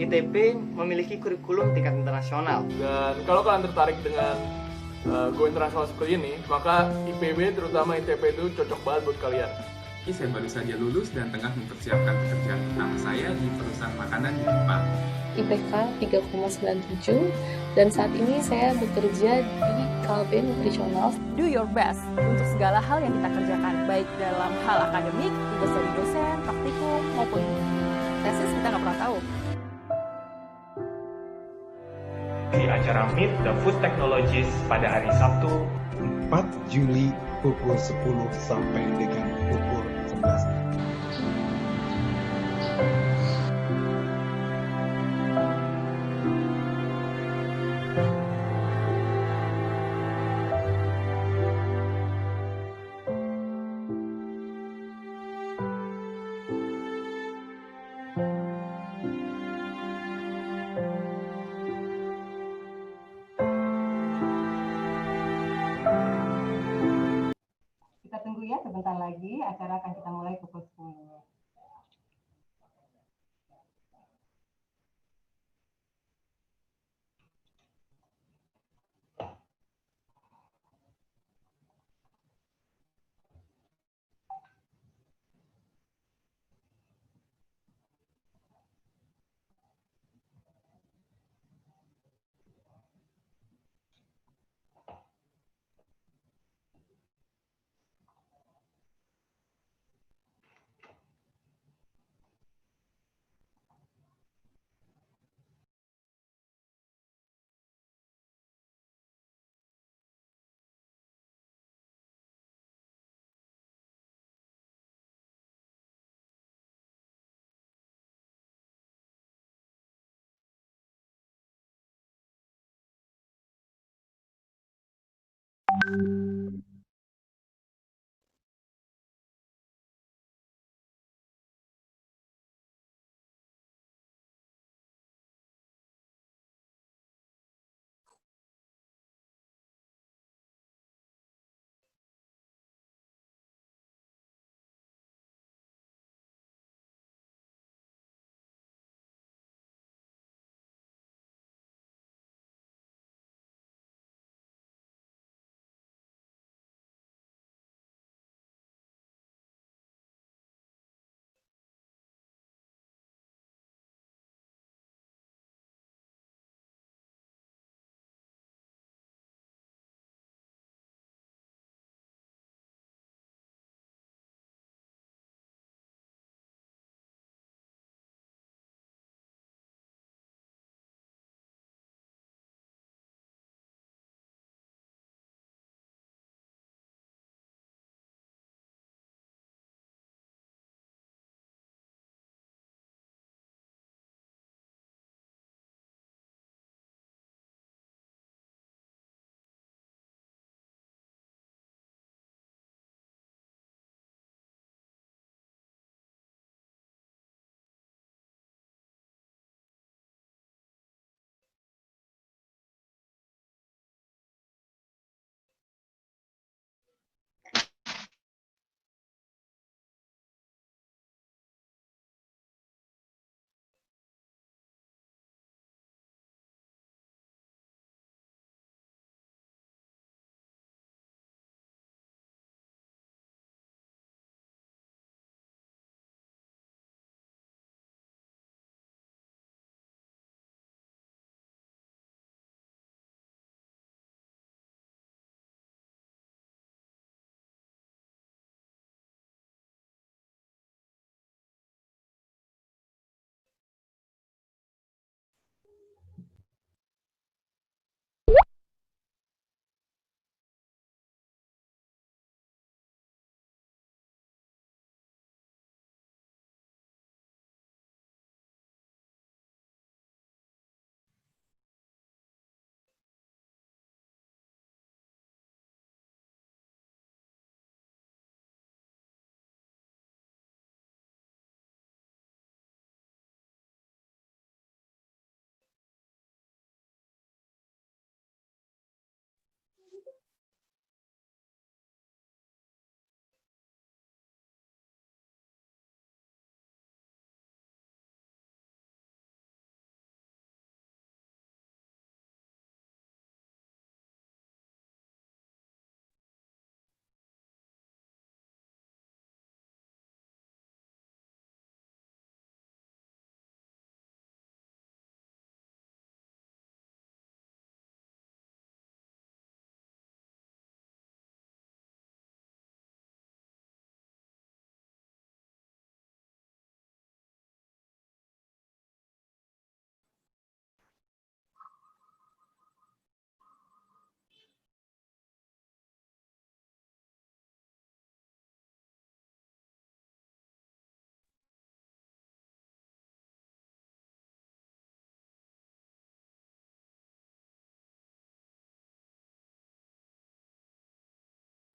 ITB memiliki kurikulum tingkat internasional. Dan kalau kalian tertarik dengan go internasional seperti ini, maka IPB terutama ITB itu cocok banget buat kalian. Saya baru saja lulus dan tengah mempersiapkan pekerjaan pertama saya di perusahaan makanan di Jepang. IPK 3,97 dan saat ini saya bekerja di Calbee Nutritional. Do your best untuk segala hal yang kita kerjakan, baik dalam hal akademik, tugas dari dosen, praktikum, maupun tesis, kita nggak pernah tahu. Di acara Meet the Food Technologies pada hari Sabtu 4 Juli pukul 10 sampai dengan pukul 11. Kita tunggu ya sebentar lagi, acara akan kita mulai pukul 10.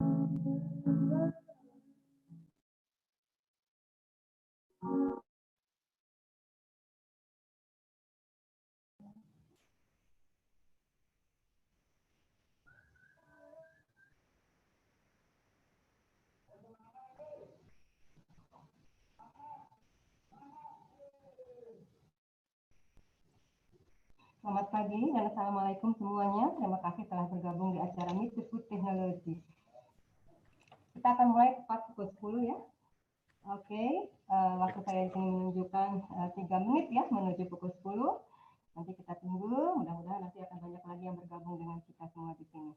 Selamat pagi dan Assalamualaikum semuanya. Terima kasih telah bergabung di acara Meet the Food Technology. Kita akan mulai tepat pukul 10 ya. Oke, waktu saya di sini menunjukkan 3 menit ya menuju pukul 10. Nanti kita tunggu, mudah-mudahan nanti akan banyak lagi yang bergabung dengan kita semua di sini.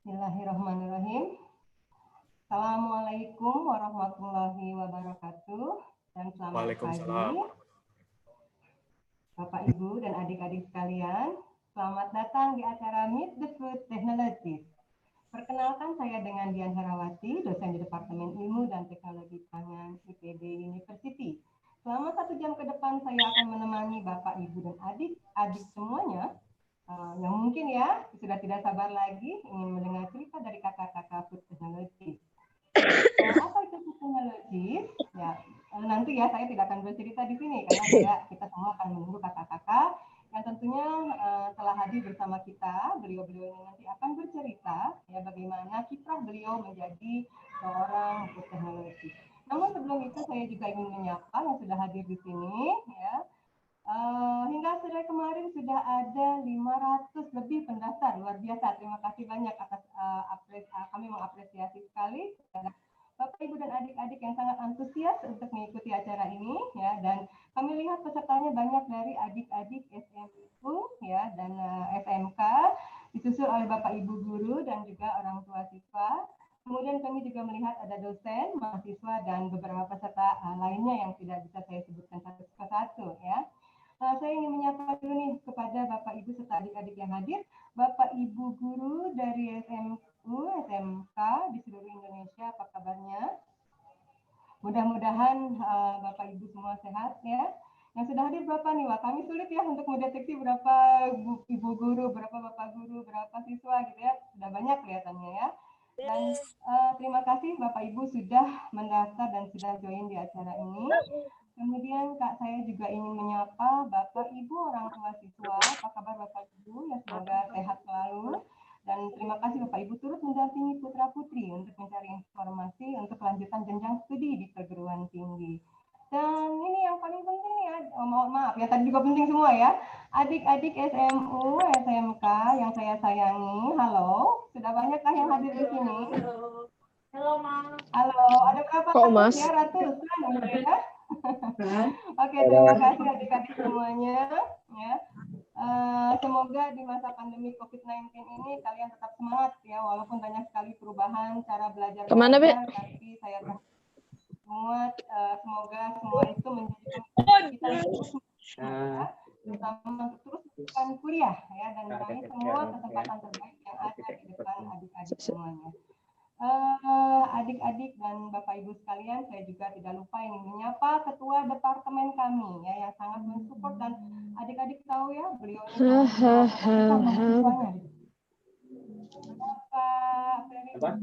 Bismillahirrahmanirrahim. Assalamualaikum warahmatullahi wabarakatuh dan selamat pagi Bapak Ibu dan adik-adik sekalian. Selamat datang di acara Meet the Food Technologies. Perkenalkan, saya dengan Dian Herawati, dosen di Departemen Ilmu dan Teknologi Pangan IPB University. Selama 1 jam ke depan saya akan menemani Bapak Ibu dan adik-adik semuanya yang mungkin ya sudah tidak sabar lagi ingin mendengar cerita dari kakak-kakak Food Technologies. Apa itu Food Technologies? Ya, nanti ya saya tidak akan bercerita di sini karena kita semua akan menunggu kakak-kakak yang tentunya telah hadir bersama kita. Beliau-beliau ini nanti akan bercerita ya bagaimana kiprah beliau menjadi seorang Food Technologies. Namun sebelum itu saya juga ingin menyapa yang sudah hadir di sini ya. Hingga sore kemarin sudah ada 500 lebih pendaftar, luar biasa. Terima kasih banyak atas kami mengapresiasi sekali kepada Bapak Ibu dan adik-adik yang sangat antusias untuk mengikuti acara ini ya, dan kami lihat pesertanya banyak dari adik-adik SMU ya dan SMK, disusul oleh Bapak Ibu guru dan juga orang tua siswa. Kemudian kami juga melihat ada dosen, mahasiswa dan beberapa peserta lainnya yang tidak bisa saya sebutkan satu persatu ya. Saya ingin menyapa dulu nih kepada Bapak Ibu serta adik-adik yang hadir, Bapak Ibu guru dari SMU, SMK di seluruh Indonesia, apa kabarnya? Mudah-mudahan Bapak Ibu semua sehat ya. Yang sudah hadir berapa nih? Wah, kami sulit ya untuk mendeteksi berapa ibu guru, berapa bapak guru, berapa siswa gitu ya. Sudah banyak kelihatannya ya. Dan terima kasih Bapak Ibu sudah mendaftar dan sudah join di acara ini. Kemudian Kak, saya juga ingin menyapa Bapak Ibu orang tua siswa. Apa kabar Bapak Ibu? Ya semoga sehat selalu. Dan terima kasih Bapak Ibu turut mendampingi putra-putri untuk mencari informasi untuk kelanjutan jenjang studi di perguruan tinggi. Dan ini yang paling penting ya, mohon maaf ya tadi juga penting semua ya. Adik-adik SMU, SMK yang saya sayangi, halo. Sudah banyakkah yang hadir di sini? Halo, Mas. Halo, ada berapa Mas? ya, ratusan ya? Oke, terima kasih adik-adik semuanya. Ya. Semoga di masa pandemi COVID-19 ini kalian tetap semangat ya, walaupun banyak sekali perubahan cara belajar. Kemana, Be? Tapi saya semua semoga semua itu menjadi kita terus terutama untuk terus melakukan kuliah ya dan meraih semua kesempatan terbaik yang ada di depan adik-adik semuanya. Adik-adik dan Bapak Ibu sekalian, saya juga tidak lupa ingin menyapa ketua departemen kami ya yang sangat mensupport dan adik-adik tahu ya beliau ini mahasiswanya.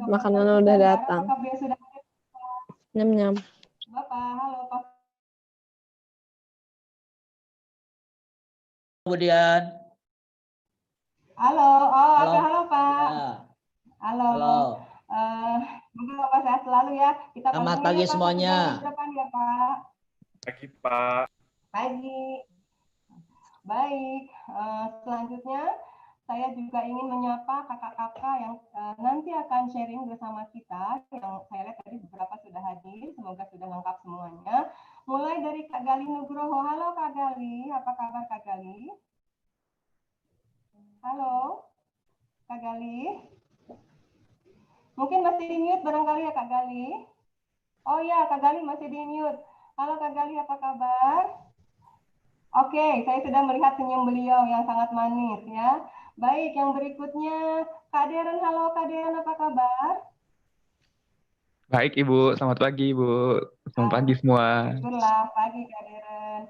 Makanan udah datang. Apakah beliau sudah hadir? Nyam-nyam. Bapak, halo Pak. Kemudian. Halo, oh halo, halo Pak. Ya. Halo. Halo. Semoga Bapak sehat selalu ya. Kita Selamat pagi ya, semuanya. Depan ya Pak. Pagi Pak. Pagi. Baik, selanjutnya saya juga ingin menyapa kakak-kakak yang nanti akan sharing bersama kita. Yang saya lihat tadi beberapa sudah hadir, semoga sudah lengkap semuanya. Mulai dari Kak Gali Nugroho. Halo Kak Gali, apa kabar Kak Gali? Halo, Kak Gali. Mungkin masih di mute barangkali ya Kak Gali. Oh ya, Kak Gali masih di mute. Halo Kak Gali, apa kabar? Oke, saya sudah melihat senyum beliau yang sangat manis ya. Baik, yang berikutnya Kak Deren. Halo Kak Deren, apa kabar? Baik Ibu, selamat pagi Ibu. Selamat pagi semua. Syukurlah, pagi Kak Deren.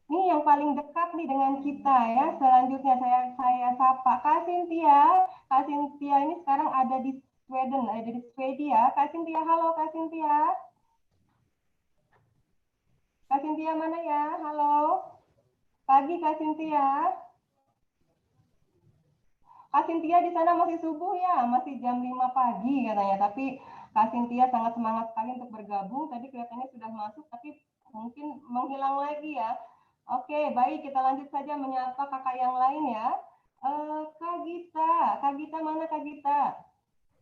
Ini yang paling dekat nih dengan kita ya. Selanjutnya saya sapa Kak Cynthia. Kak Cynthia ini sekarang ada di Sweden, ada di Swedia. Kak Cynthia, halo Kak Cynthia. Kak Cynthia mana ya? Halo. Pagi Kak Cynthia. Kak Cynthia di sana masih subuh ya, masih jam 5 pagi katanya. Tapi Kak Cynthia sangat semangat sekali untuk bergabung. Tadi kelihatannya sudah masuk, tapi mungkin menghilang lagi ya. Oke, baik, kita lanjut saja menyapa kakak yang lain ya. Kak Gita mana Kak Gita?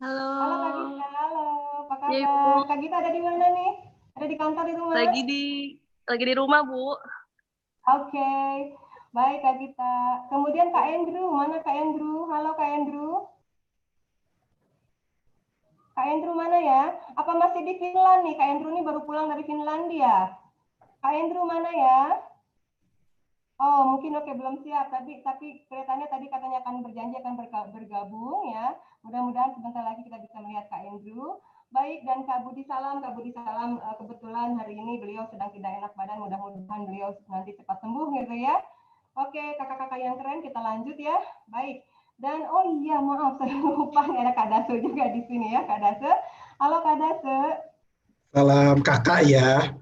Halo. Halo Kak Gita, halo. Apa kabar? Ya, Ibu. Kak Gita ada di mana nih? Ada di kantor di rumah? Lagi di rumah, Bu. Oke, baik Kak Gita. Kemudian Kak Andrew, mana Kak Andrew? Halo Kak Andrew. Kak Andrew mana ya? Apa masih di Finland nih? Kak Andrew ini baru pulang dari Finlandia. Kak Andrew mana ya? Oh, mungkin oke belum siap. Tapi kelihatannya tadi katanya akan berjanji akan bergabung ya. Mudah-mudahan sebentar lagi kita bisa melihat Kak Andrew. Baik, dan Kak Budi Salam, kebetulan hari ini beliau sedang tidak enak badan. Mudah-mudahan beliau nanti cepat sembuh gitu ya. Oke, kakak-kakak yang keren, kita lanjut ya. Baik. Dan oh iya, maaf saya lupa ada Kak Dase juga di sini ya, Kak Dase. Halo Kak Dase. Salam kakak ya.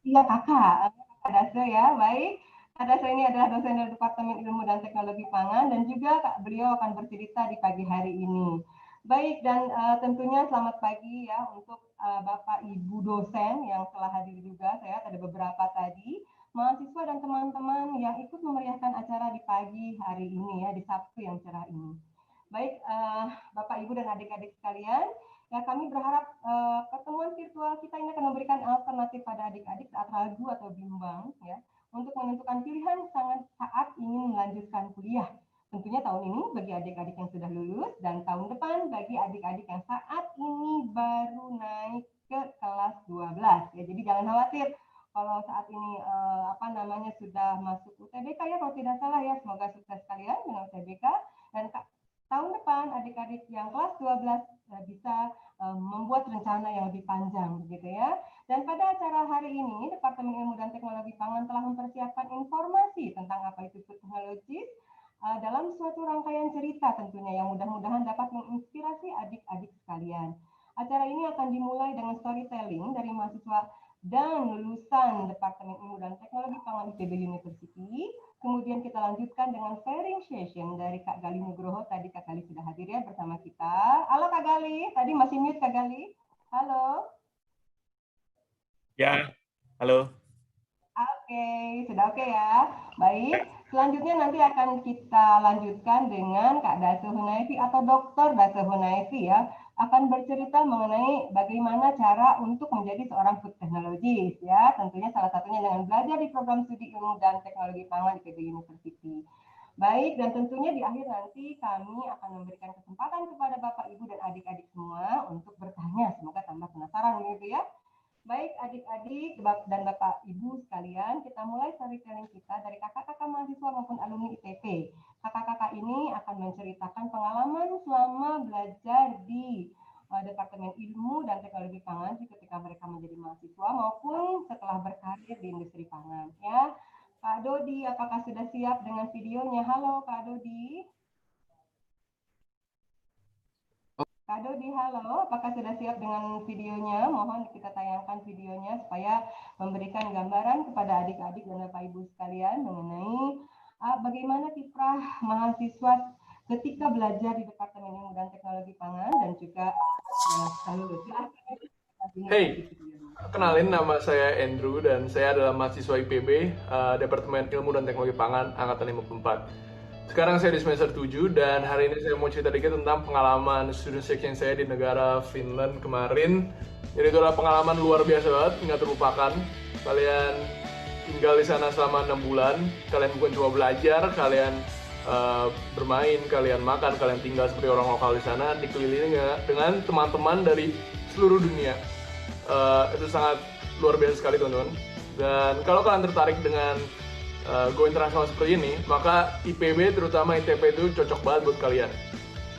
Iya kakak, Kak Dase ya, baik. Kak Dase ini adalah dosen dari Departemen Ilmu dan Teknologi Pangan dan juga beliau akan bercerita di pagi hari ini. Baik, dan tentunya selamat pagi ya untuk Bapak Ibu dosen yang telah hadir juga. Saya ada beberapa tadi. Mahasiswa dan teman-teman yang ikut memeriahkan acara di pagi hari ini ya, di Sabtu yang cerah ini. Baik, Bapak Ibu dan adik-adik sekalian, Ya, kami berharap pertemuan virtual kita ini akan memberikan alternatif pada adik-adik saat ragu atau bimbang ya untuk menentukan pilihan saat ingin melanjutkan kuliah. Tentunya tahun ini bagi adik-adik yang sudah lulus dan tahun depan bagi adik-adik yang saat ini baru naik ke kelas 12 ya. Jadi jangan khawatir kalau saat ini sudah masuk UTBK ya, kalau tidak salah ya. Semoga sukses kalian dengan UTBK dan tahun depan adik-adik yang kelas 12 bisa membuat rencana yang lebih panjang begitu ya. Dan pada acara hari ini Departemen Ilmu dan Teknologi Pangan telah mempersiapkan informasi tentang apa itu food technologies dalam suatu rangkaian cerita tentunya yang mudah-mudahan dapat menginspirasi adik-adik sekalian. Acara ini akan dimulai dengan storytelling dari mahasiswa dan lulusan Departemen Ilmu dan Teknologi Pangan IPB University. Kemudian kita lanjutkan dengan sharing session dari Kak Gali Nugroho. Tadi Kak Gali sudah hadir ya bersama kita. Halo Kak Gali, tadi masih mute Kak Gali. Halo. Ya, halo. Oke, sudah oke ya. Baik, selanjutnya nanti akan kita lanjutkan dengan Kak Dasu Hunaifi atau Dr. Dasu Hunaifi ya. Akan bercerita mengenai bagaimana cara untuk menjadi seorang food technologist ya. Tentunya salah satunya dengan belajar di program studi ilmu dan teknologi pangan di IPB University. Baik, dan tentunya di akhir nanti kami akan memberikan kesempatan kepada Bapak, Ibu, dan adik-adik semua untuk bertanya. Semoga tambah penasaran gitu ya. Baik adik-adik dan Bapak Ibu sekalian, kita mulai storytelling kita dari kakak-kakak mahasiswa maupun alumni ITP. Kakak-kakak ini akan menceritakan pengalaman selama belajar di Departemen Ilmu dan Teknologi Pangan ketika mereka menjadi mahasiswa maupun setelah berkarir di industri pangan. Ya, Kak Dodi, apakah sudah siap dengan videonya? Halo Kak Dodi. Kak Dodi, halo. Apakah sudah siap dengan videonya? Mohon kita tayangkan videonya supaya memberikan gambaran kepada adik-adik dan Bapak Ibu sekalian mengenai bagaimana kiprah mahasiswa ketika belajar di Departemen Ilmu dan Teknologi Pangan dan juga lulus. Hey, kenalin nama saya Andrew dan saya adalah mahasiswa IPB Departemen Ilmu dan Teknologi Pangan Angkatan 54. Sekarang saya di semester 7 dan hari ini saya mau cerita dikit tentang pengalaman student section saya di negara Finland kemarin. Jadi itu adalah pengalaman luar biasa banget, nggak terlupakan. Kalian tinggal di sana selama 6 bulan, kalian bukan cuma belajar, kalian bermain, kalian makan, kalian tinggal seperti orang lokal di sana, dikelilingi dengan teman-teman dari seluruh dunia. Itu sangat luar biasa sekali teman-teman. Dan kalau kalian tertarik dengan go internasional seperti ini, maka IPB terutama ITP itu cocok banget buat kalian.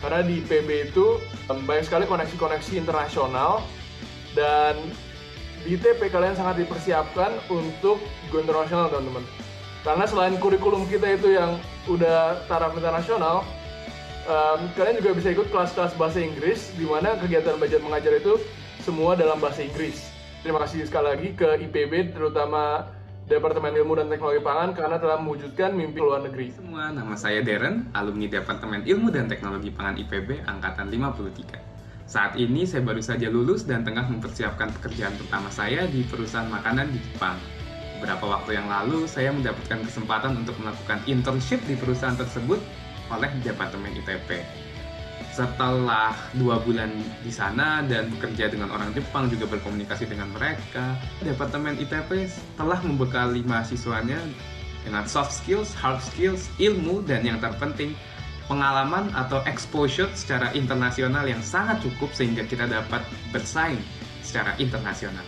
Karena di IPB itu banyak sekali koneksi-koneksi internasional dan di ITP kalian sangat dipersiapkan untuk go internasional teman-teman. Karena selain kurikulum kita itu yang udah taraf internasional, kalian juga bisa ikut kelas-kelas bahasa Inggris di mana kegiatan belajar mengajar itu semua dalam bahasa Inggris. Terima kasih sekali lagi ke IPB terutama Departemen Ilmu dan Teknologi Pangan karena telah mewujudkan mimpi luar negeri. Semua, nama saya Darren, alumni Departemen Ilmu dan Teknologi Pangan IPB Angkatan 53. Saat ini saya baru saja lulus dan tengah mempersiapkan pekerjaan pertama saya di perusahaan makanan di Jepang. Beberapa waktu yang lalu, saya mendapatkan kesempatan untuk melakukan internship di perusahaan tersebut oleh Departemen ITP. Setelah 2 bulan di sana dan bekerja dengan orang Jepang, juga berkomunikasi dengan mereka, Departemen ITP telah membekali mahasiswanya dengan soft skills, hard skills, ilmu, dan yang terpenting, pengalaman atau exposure secara internasional yang sangat cukup sehingga kita dapat bersaing secara internasional.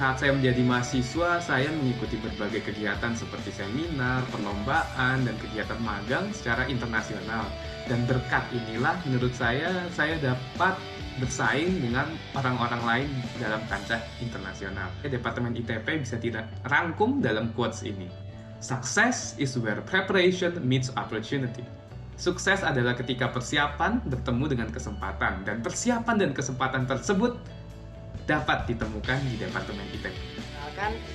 Saat saya menjadi mahasiswa, saya mengikuti berbagai kegiatan seperti seminar, perlombaan, dan kegiatan magang secara internasional. Dan berkat inilah menurut saya dapat bersaing dengan orang-orang lain dalam kancah internasional. Departemen ITP bisa tidak rangkum dalam quotes ini. Success is where preparation meets opportunity. Sukses adalah ketika persiapan bertemu dengan kesempatan, dan persiapan dan kesempatan tersebut dapat ditemukan di Departemen ITP.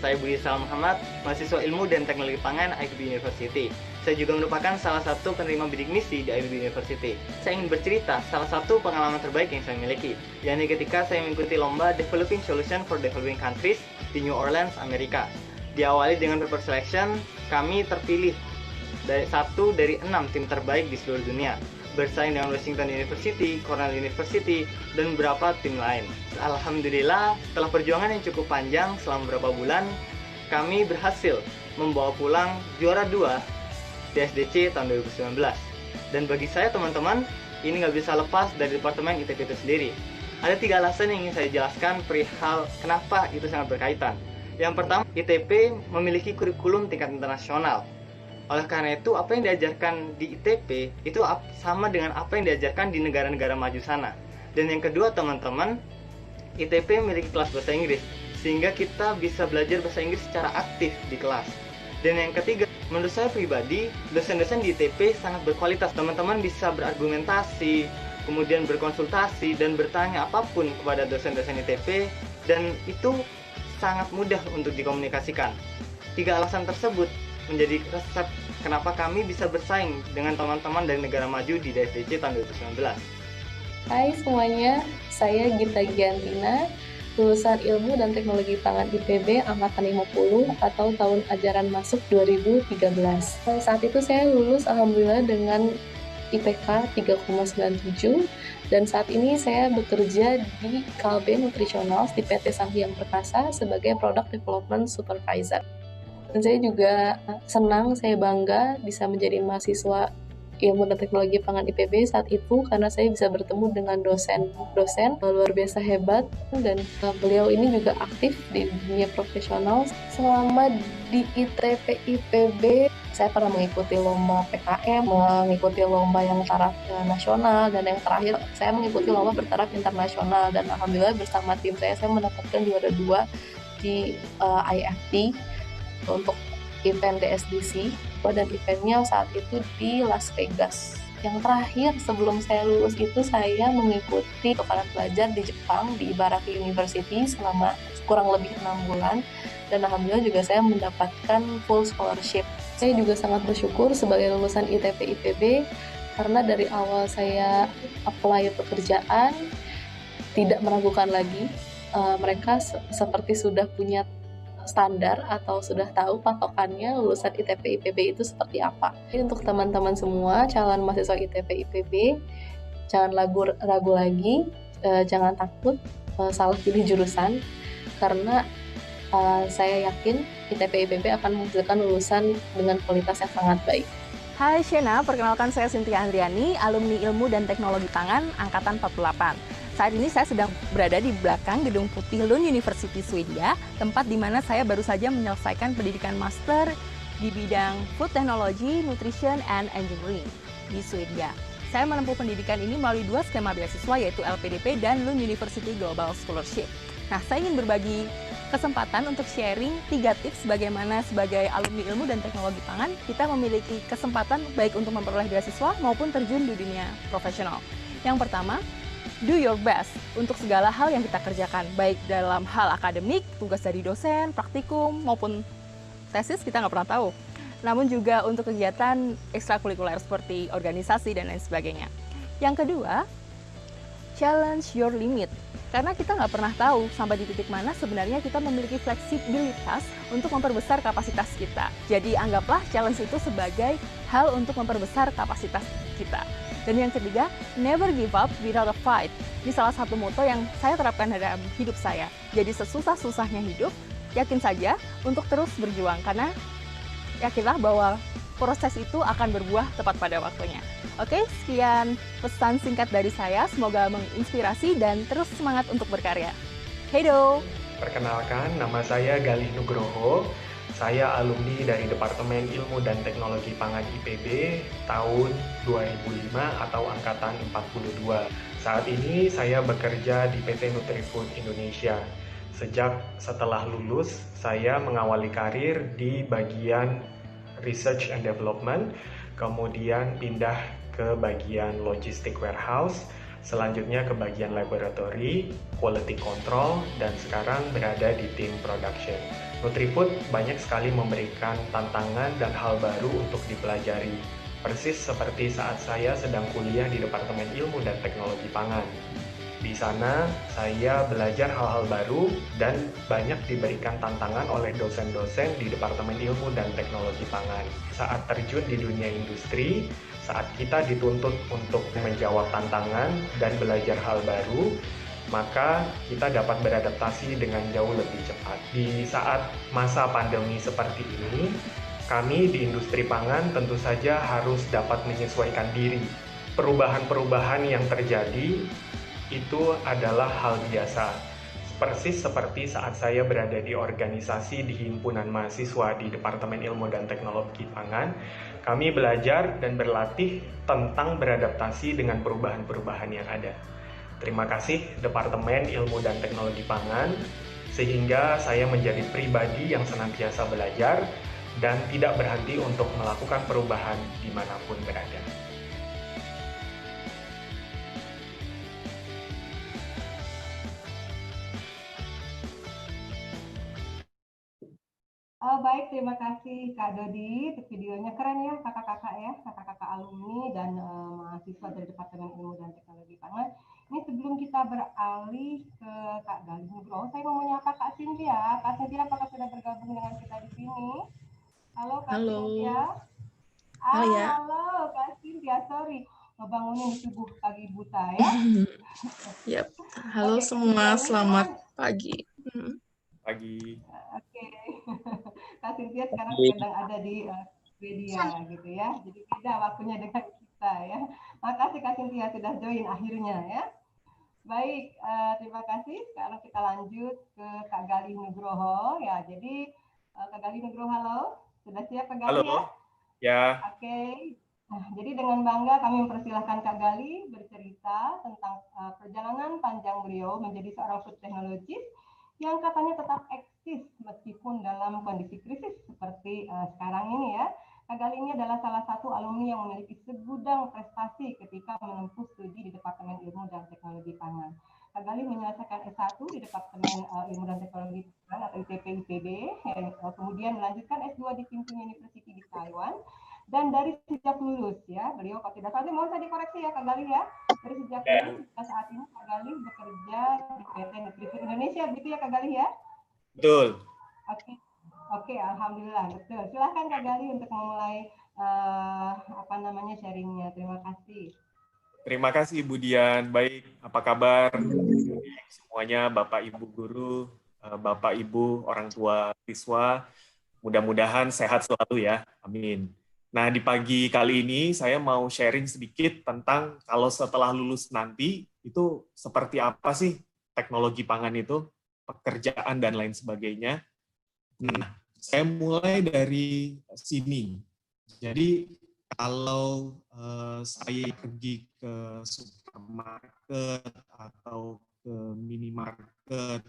Saya Budi Salam Muhammad, mahasiswa Ilmu dan Teknologi Pangan IPB University. Saya juga merupakan salah satu penerima bidik misi di IPB University. Saya ingin bercerita salah satu pengalaman terbaik yang saya miliki, yakni ketika saya mengikuti lomba Developing Solution for Developing Countries di New Orleans, Amerika. Diawali dengan paper selection, kami terpilih dari 1 dari 6 tim terbaik di seluruh dunia. bersaing dengan Washington University, Cornell University, dan beberapa tim lain. Alhamdulillah, setelah perjuangan yang cukup panjang selama beberapa bulan, kami berhasil membawa pulang juara 2 di SDC tahun 2019. Dan bagi saya teman-teman, ini nggak bisa lepas dari Departemen ITP itu sendiri. Ada 3 alasan yang ingin saya jelaskan perihal kenapa itu sangat berkaitan. Yang pertama, ITP memiliki kurikulum tingkat internasional. Oleh karena itu, apa yang diajarkan di ITP itu sama dengan apa yang diajarkan di negara-negara maju sana. Dan yang kedua, teman-teman, ITP memiliki kelas bahasa Inggris, sehingga kita bisa belajar bahasa Inggris secara aktif di kelas. Dan yang ketiga, menurut saya pribadi, dosen-dosen di ITP sangat berkualitas. Teman-teman bisa berargumentasi, kemudian berkonsultasi, dan bertanya apapun kepada dosen-dosen ITP, dan itu sangat mudah untuk dikomunikasikan. 3 alasan tersebut menjadi resep kenapa kami bisa bersaing dengan teman-teman dari negara maju di DSDC tahun 2019. Hai semuanya, saya Gita Giantina, lulusan Ilmu dan Teknologi Pangan IPB Angkatan 50 atau tahun ajaran masuk 2013. Saat itu saya lulus alhamdulillah dengan IPK 3,97 dan saat ini saya bekerja di Kalben Nutritionals di PT Sanghyang Perkasa sebagai Product Development Supervisor. Dan saya juga senang, saya bangga bisa menjadi mahasiswa Ilmu dan Teknologi Pangan IPB saat itu karena saya bisa bertemu dengan dosen luar biasa hebat dan beliau ini juga aktif di dunia profesional. Selama di ITP IPB, saya pernah mengikuti lomba PKM, mengikuti lomba yang taraf nasional, dan yang terakhir saya mengikuti lomba bertaraf internasional dan alhamdulillah bersama tim saya mendapatkan juara 2 di IFT untuk event DSDC dan eventnya saat itu di Las Vegas. Yang terakhir sebelum saya lulus itu saya mengikuti tukaran belajar di Jepang di Ibaraki University selama kurang lebih 6 bulan dan alhamdulillah juga saya mendapatkan full scholarship. Saya juga sangat bersyukur sebagai lulusan ITP IPB karena dari awal saya apply pekerjaan tidak meragukan lagi, mereka seperti sudah punya standar atau sudah tahu patokannya lulusan ITP IPB itu seperti apa. Jadi untuk teman-teman semua calon mahasiswa ITP IPB, jangan ragu lagi, jangan takut salah pilih jurusan karena saya yakin ITP IPB akan menghasilkan lulusan dengan kualitas yang sangat baik. Hai Shena, perkenalkan saya Cynthia Andriani, alumni Ilmu dan Teknologi Pangan Angkatan 48. Saat ini saya sedang berada di belakang Gedung Putih Lund University Swedia, tempat di mana saya baru saja menyelesaikan pendidikan master di bidang Food Technology, Nutrition, and Engineering di Swedia. Saya menempuh pendidikan ini melalui 2 skema beasiswa yaitu LPDP dan Lund University Global Scholarship. Nah, saya ingin berbagi kesempatan untuk sharing 3 tips bagaimana sebagai alumni Ilmu dan Teknologi Pangan kita memiliki kesempatan baik untuk memperoleh beasiswa maupun terjun di dunia profesional. Yang pertama, do your best untuk segala hal yang kita kerjakan, baik dalam hal akademik, tugas dari dosen, praktikum, maupun tesis kita nggak pernah tahu. Namun juga untuk kegiatan ekstrakurikuler seperti organisasi dan lain sebagainya. Yang kedua, challenge your limit. Karena kita nggak pernah tahu sampai di titik mana sebenarnya kita memiliki fleksibilitas untuk memperbesar kapasitas kita. Jadi anggaplah challenge itu sebagai hal untuk memperbesar kapasitas kita. Dan yang ketiga, never give up without a fight. Ini salah satu moto yang saya terapkan dalam hidup saya. Jadi sesusah-susahnya hidup, yakin saja untuk terus berjuang. Karena yakinlah bahwa proses itu akan berbuah tepat pada waktunya. Oke, sekian pesan singkat dari saya. Semoga menginspirasi dan terus semangat untuk berkarya. Hedo! Perkenalkan, nama saya Galih Nugroho. Saya alumni dari Departemen Ilmu dan Teknologi Pangan IPB tahun 2005 atau Angkatan 42. Saat ini saya bekerja di PT Nutrifood Indonesia. Setelah lulus, saya mengawali karir di bagian Research and Development, kemudian pindah ke bagian Logistic Warehouse, selanjutnya ke bagian Laboratory, Quality Control, dan sekarang berada di tim Production. Nutrifood banyak sekali memberikan tantangan dan hal baru untuk dipelajari, persis seperti saat saya sedang kuliah di Departemen Ilmu dan Teknologi Pangan. Di sana, saya belajar hal-hal baru dan banyak diberikan tantangan oleh dosen-dosen di Departemen Ilmu dan Teknologi Pangan. Saat terjun di dunia industri, Saat kita dituntut untuk menjawab tantangan dan belajar hal baru, maka kita dapat beradaptasi dengan jauh lebih cepat. Di saat masa pandemi seperti ini, kami di industri pangan tentu saja harus dapat menyesuaikan diri. Perubahan-perubahan yang terjadi itu adalah hal biasa. Persis seperti saat saya berada di organisasi di Himpunan Mahasiswa di Departemen Ilmu dan Teknologi Pangan, kami belajar dan berlatih tentang beradaptasi dengan perubahan-perubahan yang ada. Terima kasih Departemen Ilmu dan Teknologi Pangan, sehingga saya menjadi pribadi yang senantiasa belajar dan tidak berhenti untuk melakukan perubahan dimanapun berada. Baik, terima kasih Kak Dodi. Videonya keren ya, kakak-kakak ya, kakak-kakak alumni dan mahasiswa dari Departemen Ilmu dan Teknologi Pangan. Ini sebelum kita beralih ke Kak Galih Nugroho, saya mau menyapa Kak Cynthia. Kak Cynthia, apakah sudah bergabung dengan kita di sini? Halo Kak Cynthia. Halo ya. Halo Kak Cynthia, sorry. Ngebangunin di subuh pagi buta ya. Yap. Halo semua, selamat pagi. Pagi. Oke. Kak Cynthia sekarang sedang ada di Swedia gitu ya. Jadi beda waktunya dengan kita ya. Makasih Kak Cynthia sudah join akhirnya ya. Baik, terima kasih. Sekarang kita lanjut ke Kak Galih Nugroho ya. Jadi Kak Galih Nugroho, halo. Sudah siap Kak Galih ya? Ya. Oke. Nah, jadi dengan bangga kami mempersilahkan Kak Galih bercerita tentang perjalanan panjang beliau menjadi seorang food technologist yang katanya tetap eksis meskipun dalam kondisi krisis seperti sekarang ini ya. Kak Galih ini adalah salah satu alumni yang memiliki segudang prestasi ketika menempuh studi di Departemen Ilmu dan Teknologi Pangan. Kak Galih menyelesaikan S1 di Departemen Ilmu dan Teknologi Pangan atau ITP-IPB, kemudian melanjutkan S2 di Chingchun University di Taiwan. Dan dari sejak lulus ya, beliau kalau tidak salah, mau saya dikoreksi ya Kak Galih ya, dari sejak lulus sampai saat ini Kak Galih bekerja di PT Nutrifood Indonesia, gitu ya Kak Galih ya? Betul. Oke, alhamdulillah betul. Silahkan Kak Galih untuk memulai sharingnya. Terima kasih. Terima kasih Ibu Dian. Baik, apa kabar semuanya, Bapak Ibu guru, Bapak Ibu orang tua siswa. Mudah-mudahan sehat selalu ya. Amin. Nah, di pagi kali ini saya mau sharing sedikit tentang kalau setelah lulus nanti itu seperti apa sih teknologi pangan itu, pekerjaan dan lain sebagainya. Nah, saya mulai dari sini. Jadi kalau saya pergi ke supermarket atau ke minimarket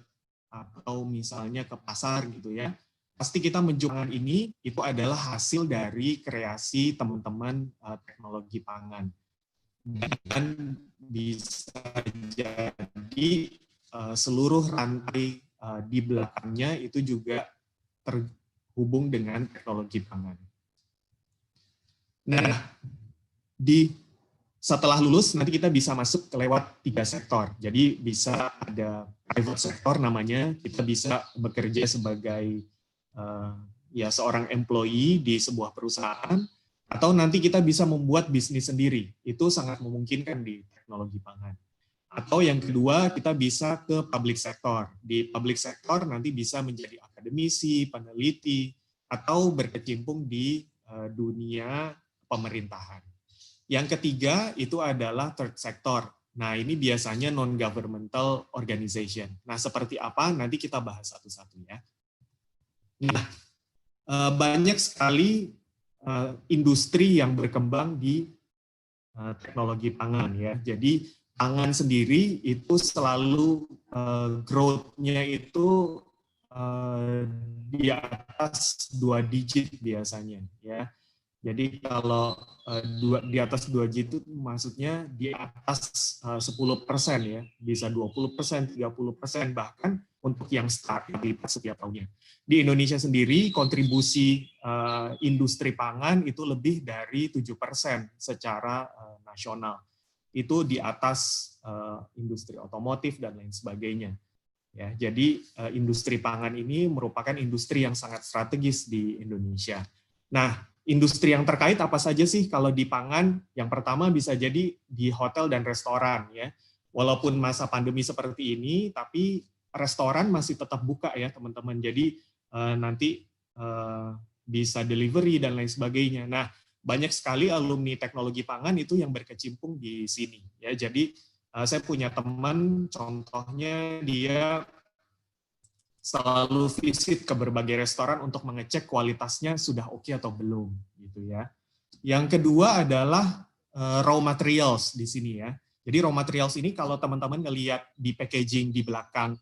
atau misalnya ke pasar gitu ya, pasti kita menjual ini itu adalah hasil dari kreasi teman-teman teknologi pangan. Dan bisa jadi seluruh rantai di belakangnya itu juga terhubung dengan teknologi pangan. Nah, setelah lulus nanti kita bisa masuk ke lewat 3 sektor. Jadi bisa ada private sector namanya, kita bisa bekerja sebagai seorang employee di sebuah perusahaan, atau nanti kita bisa membuat bisnis sendiri. Itu sangat memungkinkan di teknologi pangan. Atau yang kedua, kita bisa ke public sector. Di public sector nanti bisa menjadi akademisi, peneliti, atau berkecimpung di dunia pemerintahan. Yang ketiga itu adalah third sector. Nah, ini biasanya non-governmental organization. Nah, seperti apa? Nanti kita bahas satu-satu ya. Nah, banyak sekali industri yang berkembang di teknologi pangan ya. Jadi pangan sendiri itu selalu growth-nya itu di atas 2 digit biasanya ya. Jadi kalau di atas 2 digit itu maksudnya di atas 10% ya, bisa 20%, 30%, bahkan untuk yang startup setiap tahunnya. Di Indonesia sendiri kontribusi industri pangan itu lebih dari 7% secara nasional. Itu di atas industri otomotif dan lain sebagainya. Ya, jadi industri pangan ini merupakan industri yang sangat strategis di Indonesia. Nah, industri yang terkait apa saja sih kalau di pangan? Yang pertama bisa jadi di hotel dan restoran ya. Walaupun masa pandemi seperti ini, tapi restoran masih tetap buka ya teman-teman. Jadi nanti bisa delivery dan lain sebagainya. Nah, banyak sekali alumni teknologi pangan itu yang berkecimpung di sini ya. Jadi saya punya teman, contohnya dia selalu visit ke berbagai restoran untuk mengecek kualitasnya sudah oke atau belum gitu ya. Yang kedua adalah raw materials di sini ya. Jadi raw materials ini kalau teman-teman ngelihat di packaging di belakang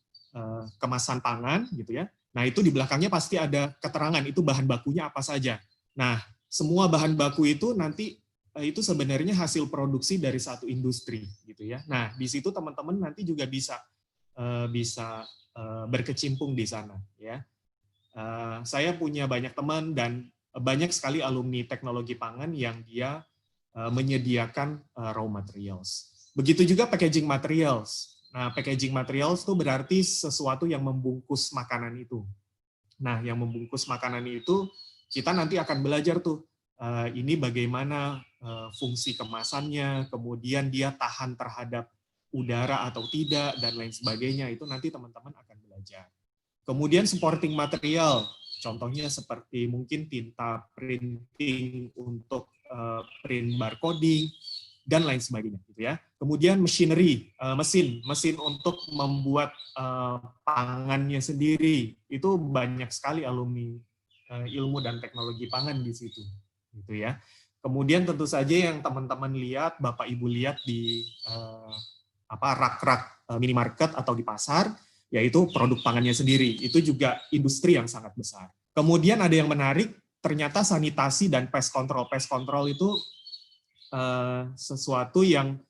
kemasan pangan gitu ya. Nah, itu di belakangnya pasti ada keterangan itu bahan bakunya apa saja. Nah, semua bahan baku itu nanti itu sebenarnya hasil produksi dari satu industri gitu ya. Nah, di situ teman-teman nanti juga bisa berkecimpung di sana ya. Saya punya banyak teman dan banyak sekali alumni teknologi pangan yang dia menyediakan raw materials. Begitu juga packaging materials. Nah, packaging materials itu berarti sesuatu yang membungkus makanan itu. Nah, yang membungkus makanan itu kita nanti akan belajar tuh ini bagaimana fungsi kemasannya, kemudian dia tahan terhadap udara atau tidak, dan lain sebagainya, itu nanti teman-teman akan belajar. Kemudian supporting material, contohnya seperti mungkin tinta printing untuk print barcoding, dan lain sebagainya. Gitu ya. Kemudian machinery, mesin untuk membuat pangannya sendiri, itu banyak sekali alumni ilmu dan teknologi pangan di situ. Gitu ya. Kemudian tentu saja yang teman-teman lihat, Bapak Ibu lihat di rak-rak minimarket atau di pasar, yaitu produk pangannya sendiri. Itu juga industri yang sangat besar. Kemudian ada yang menarik, ternyata sanitasi dan pest control. Pest control itu sesuatu yang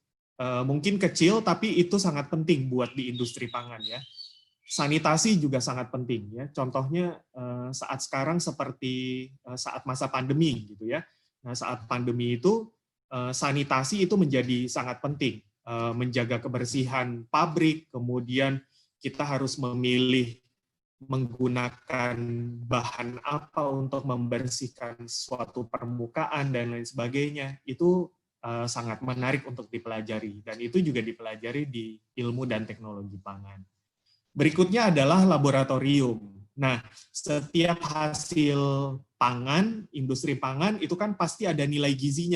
mungkin kecil, tapi itu sangat penting buat di industri pangan ya. Sanitasi juga sangat penting ya. Contohnya saat sekarang seperti saat masa pandemi gitu ya. Nah, saat pandemi itu sanitasi itu menjadi sangat penting. Menjaga kebersihan pabrik, kemudian kita harus memilih menggunakan bahan apa untuk membersihkan suatu permukaan dan lain sebagainya. Itu sangat menarik untuk dipelajari, dan itu juga dipelajari di ilmu dan teknologi pangan. Berikutnya adalah laboratorium. Nah, setiap hasil pangan, industri pangan itu kan pasti ada nilai gizinya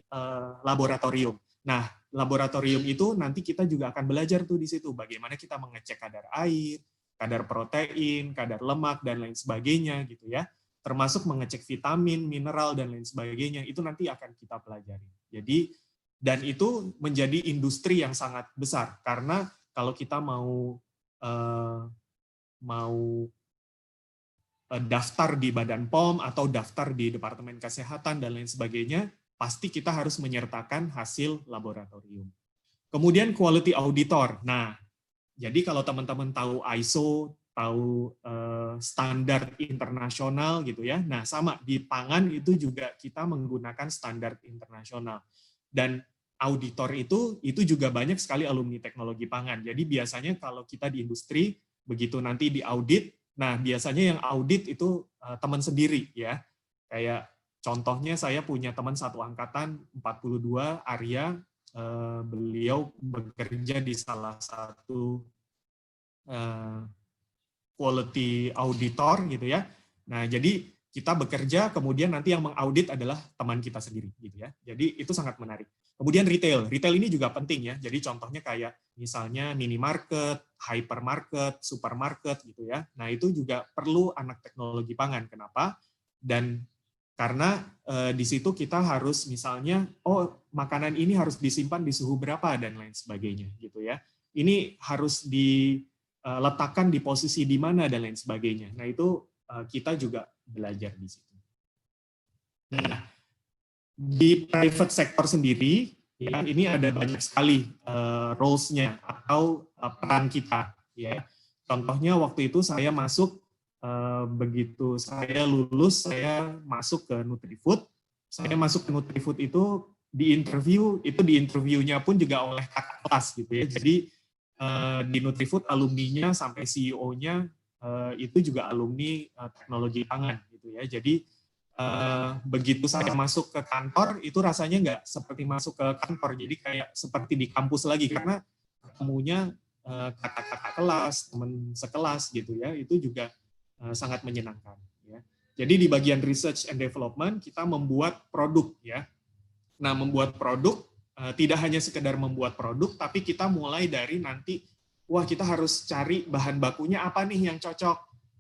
laboratorium. Nah, laboratorium itu nanti kita juga akan belajar tuh di situ bagaimana kita mengecek kadar air, kadar protein, kadar lemak dan lain sebagainya gitu ya. Termasuk mengecek vitamin, mineral dan lain sebagainya, itu nanti akan kita pelajari. Jadi dan itu menjadi industri yang sangat besar karena kalau kita mau daftar di Badan POM atau daftar di Departemen Kesehatan dan lain sebagainya, pasti kita harus menyertakan hasil laboratorium. Kemudian quality auditor. Nah, jadi kalau teman-teman tahu ISO, tahu standar internasional gitu ya. Nah, sama di pangan itu juga kita menggunakan standar internasional. Dan auditor itu juga banyak sekali alumni teknologi pangan. Jadi biasanya kalau kita di industri, begitu nanti di audit, nah biasanya yang audit itu teman sendiri ya. Kayak contohnya saya punya teman satu angkatan 42, Arya, beliau bekerja di salah satu quality auditor gitu ya. Nah, jadi kita bekerja, kemudian nanti yang mengaudit adalah teman kita sendiri gitu ya. Jadi itu sangat menarik. Kemudian retail ini juga penting ya. Jadi contohnya kayak misalnya minimarket, hypermarket, supermarket gitu ya. Nah, itu juga perlu anak teknologi pangan. Kenapa? Dan karena di situ kita harus misalnya, makanan ini harus disimpan di suhu berapa dan lain sebagainya gitu ya. Ini harus diletakkan di posisi di mana dan lain sebagainya. Nah, itu kita juga belajar di situ. Nah, di private sector sendiri, ya ini ada banyak sekali roles-nya atau peran kita. Ya, contohnya waktu itu saya masuk begitu saya lulus, saya masuk ke Nutrifood. Saya masuk ke Nutrifood itu di interviewnya pun juga oleh kakak kelas gitu ya. Jadi di Nutrifood alumninya sampai CEO-nya itu juga alumni teknologi pangan gitu ya. Jadi begitu saya masuk ke kantor itu rasanya nggak seperti masuk ke kantor, jadi kayak seperti di kampus lagi karena ketemunya kakak-kakak kelas, teman sekelas gitu ya, itu juga sangat menyenangkan ya. Jadi di bagian research and development kita membuat produk ya. Nah, membuat produk tidak hanya sekedar membuat produk, tapi kita mulai dari nanti wah kita harus cari bahan bakunya apa nih yang cocok.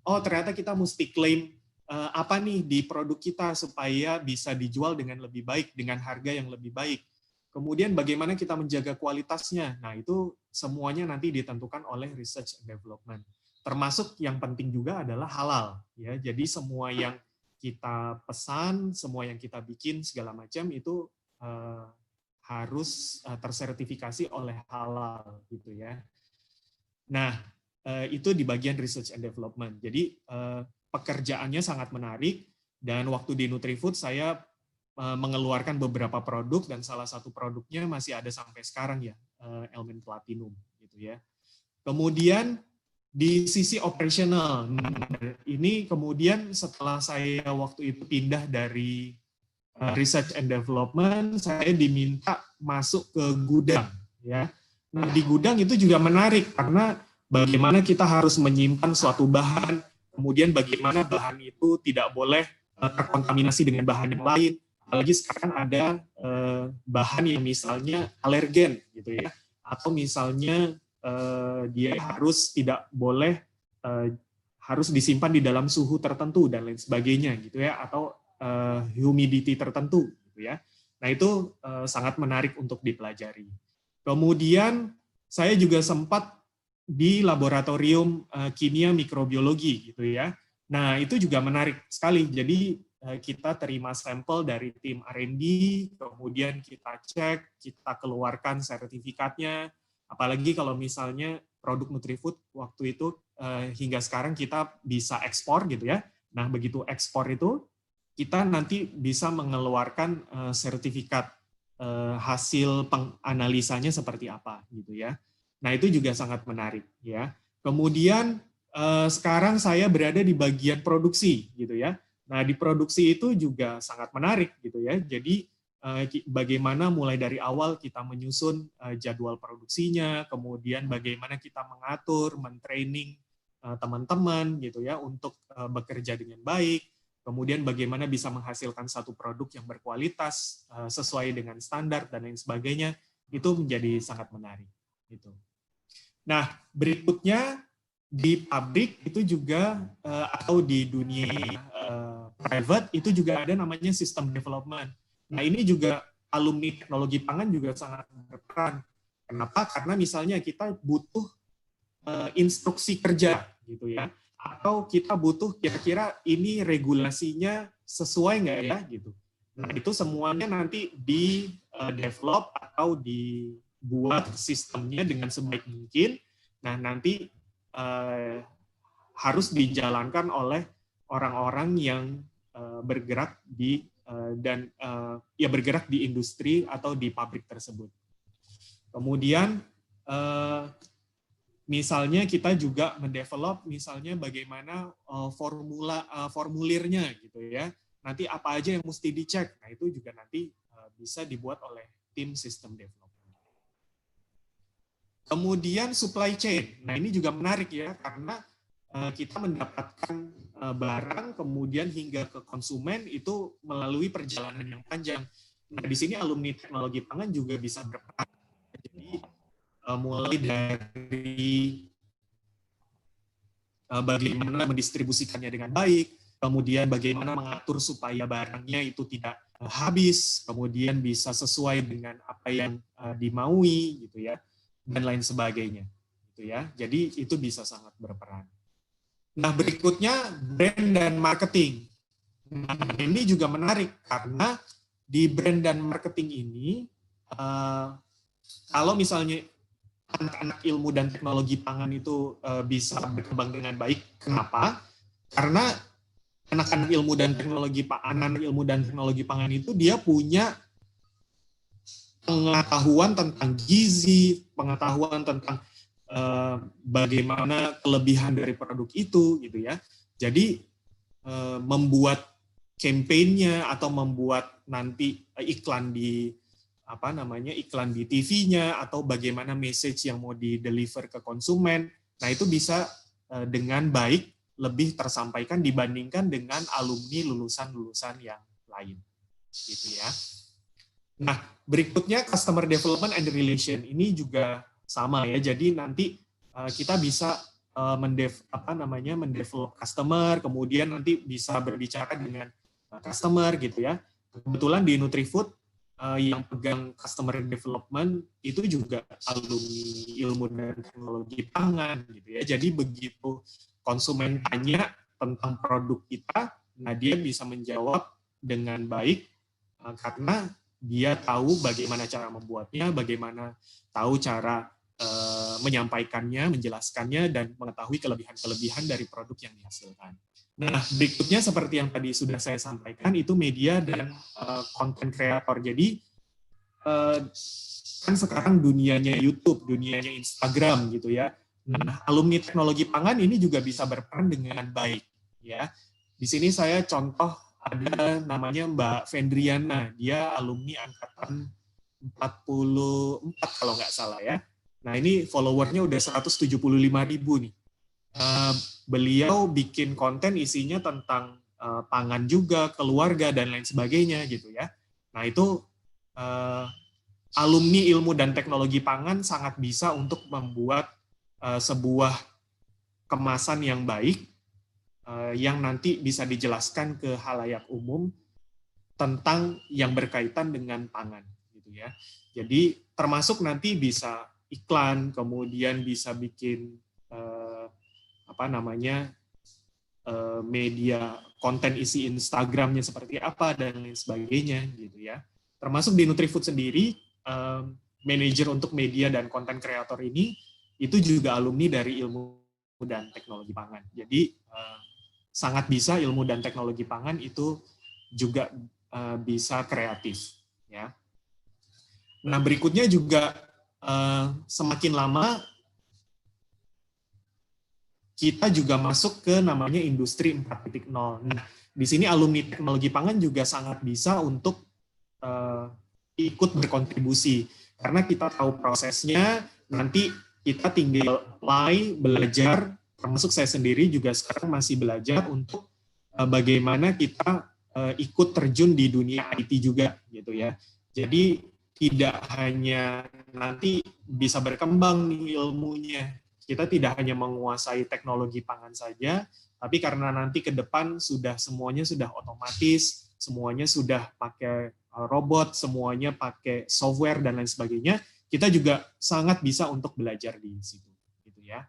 Oh, ternyata kita mesti klaim apa nih di produk kita supaya bisa dijual dengan lebih baik, dengan harga yang lebih baik. Kemudian bagaimana kita menjaga kualitasnya. Nah, itu semuanya nanti ditentukan oleh research and development. Termasuk yang penting juga adalah halal ya. Jadi semua yang kita pesan, semua yang kita bikin segala macam itu harus tersertifikasi oleh halal gitu ya. Nah, itu di bagian research and development. Jadi pekerjaannya sangat menarik, dan waktu di Nutrifood saya mengeluarkan beberapa produk, dan salah satu produknya masih ada sampai sekarang ya, Elmen Platinum gitu ya. Kemudian di sisi operational, ini kemudian setelah saya waktu itu pindah dari research and development, saya diminta masuk ke gudang ya. Nah, di gudang itu juga menarik karena bagaimana kita harus menyimpan suatu bahan, kemudian bagaimana bahan itu tidak boleh terkontaminasi dengan bahan yang lain. Apalagi sekarang ada bahan yang misalnya alergen gitu ya, atau misalnya dia harus tidak boleh harus disimpan di dalam suhu tertentu dan lain sebagainya gitu ya, atau humidity tertentu gitu ya. Nah, itu sangat menarik untuk dipelajari. Kemudian saya juga sempat di laboratorium kimia mikrobiologi gitu ya. Nah, itu juga menarik sekali. Jadi kita terima sampel dari tim R&D, kemudian kita cek, kita keluarkan sertifikatnya. Apalagi kalau misalnya produk Nutrifood waktu itu hingga sekarang kita bisa ekspor gitu ya. Nah, begitu ekspor itu kita nanti bisa mengeluarkan sertifikat hasil penganalisanya seperti apa gitu ya. Nah, itu juga sangat menarik ya. Kemudian sekarang saya berada di bagian produksi gitu ya. Nah, di produksi itu juga sangat menarik gitu ya. Jadi bagaimana mulai dari awal kita menyusun jadwal produksinya, kemudian bagaimana kita mengatur, mentraining teman-teman gitu ya untuk bekerja dengan baik. Kemudian bagaimana bisa menghasilkan satu produk yang berkualitas sesuai dengan standar dan lain sebagainya, itu menjadi sangat menarik gitu. Nah, berikutnya di pabrik itu juga atau di dunia private itu juga ada namanya system development. Nah, ini juga alumni teknologi pangan juga sangat berperan. Kenapa? Karena misalnya kita butuh instruksi kerja gitu ya, atau kita butuh kira-kira ini regulasinya sesuai nggak ya gitu. Nah, itu semuanya nanti di develop atau dibuat sistemnya dengan sebaik mungkin. Nah, nanti harus dijalankan oleh orang-orang yang bergerak di bergerak di industri atau di pabrik tersebut. Kemudian misalnya kita juga mendevelop misalnya bagaimana formulirnya gitu ya. Nanti apa aja yang mesti dicek. Nah, itu juga nanti bisa dibuat oleh tim sistem development. Kemudian supply chain. Nah, ini juga menarik ya karena kita mendapatkan barang kemudian hingga ke konsumen itu melalui perjalanan yang panjang. Nah, di sini alumni teknologi pangan juga bisa berperan. Jadi mulai dari bagaimana mendistribusikannya dengan baik, kemudian bagaimana mengatur supaya barangnya itu tidak habis, kemudian bisa sesuai dengan apa yang dimaui gitu ya, dan lain sebagainya gitu ya. Jadi itu bisa sangat berperan. Nah, berikutnya brand dan marketing. Nah, ini juga menarik karena di brand dan marketing ini kalau misalnya anak-anak ilmu dan teknologi pangan itu bisa berkembang dengan baik. Kenapa? Karena anak-anak ilmu dan teknologi pangan itu dia punya pengetahuan tentang gizi, pengetahuan tentang bagaimana kelebihan dari produk itu gitu ya. Jadi membuat campaign-nya atau membuat nanti iklan di iklan di TV-nya atau bagaimana message yang mau di-deliver ke konsumen. Nah, itu bisa dengan baik lebih tersampaikan dibandingkan dengan alumni lulusan-lulusan yang lain. Gitu ya. Nah, berikutnya customer development and relation ini juga sama ya. Jadi nanti kita bisa mendevelop customer, kemudian nanti bisa berbicara dengan customer gitu ya. Kebetulan di Nutrifood yang pegang customer development itu juga alumni ilmu dan teknologi pangan gitu ya. Jadi begitu konsumen tanya tentang produk kita, nah dia bisa menjawab dengan baik karena dia tahu bagaimana cara membuatnya, bagaimana tahu cara menyampaikannya, menjelaskannya, dan mengetahui kelebihan-kelebihan dari produk yang dihasilkan. Nah, berikutnya seperti yang tadi sudah saya sampaikan, itu media dan content creator. Jadi, kan sekarang dunianya YouTube, dunianya Instagram gitu ya. Nah, alumni teknologi pangan ini juga bisa berperan dengan baik. Ya, di sini saya contoh ada namanya Mbak Fendriana, dia alumni angkatan 44 kalau nggak salah ya. Nah, ini followernya udah 175.000 nih. Beliau bikin konten isinya tentang pangan juga, keluarga, dan lain sebagainya gitu ya. Nah, itu alumni ilmu dan teknologi pangan sangat bisa untuk membuat sebuah kemasan yang baik, yang nanti bisa dijelaskan ke halayak umum tentang yang berkaitan dengan pangan gitu ya. Jadi termasuk nanti bisa iklan, kemudian bisa bikin media konten isi Instagramnya seperti apa dan lain sebagainya gitu ya. Termasuk di Nutrifood sendiri, manajer untuk media dan konten kreator ini itu juga alumni dari ilmu dan teknologi pangan. Jadi sangat bisa ilmu dan teknologi pangan itu juga bisa kreatif ya. Nah, berikutnya juga semakin lama kita juga masuk ke namanya industri 4.0. Nah, di sini alumni teknologi pangan juga sangat bisa untuk ikut berkontribusi karena kita tahu prosesnya, nanti kita tinggal apply, belajar, termasuk saya sendiri juga sekarang masih belajar untuk bagaimana kita ikut terjun di dunia IT juga gitu ya. Jadi tidak hanya nanti bisa berkembang nih ilmunya, kita tidak hanya menguasai teknologi pangan saja, tapi karena nanti ke depan semuanya sudah otomatis, semuanya sudah pakai robot, semuanya pakai software dan lain sebagainya, kita juga sangat bisa untuk belajar di situ, gitu ya.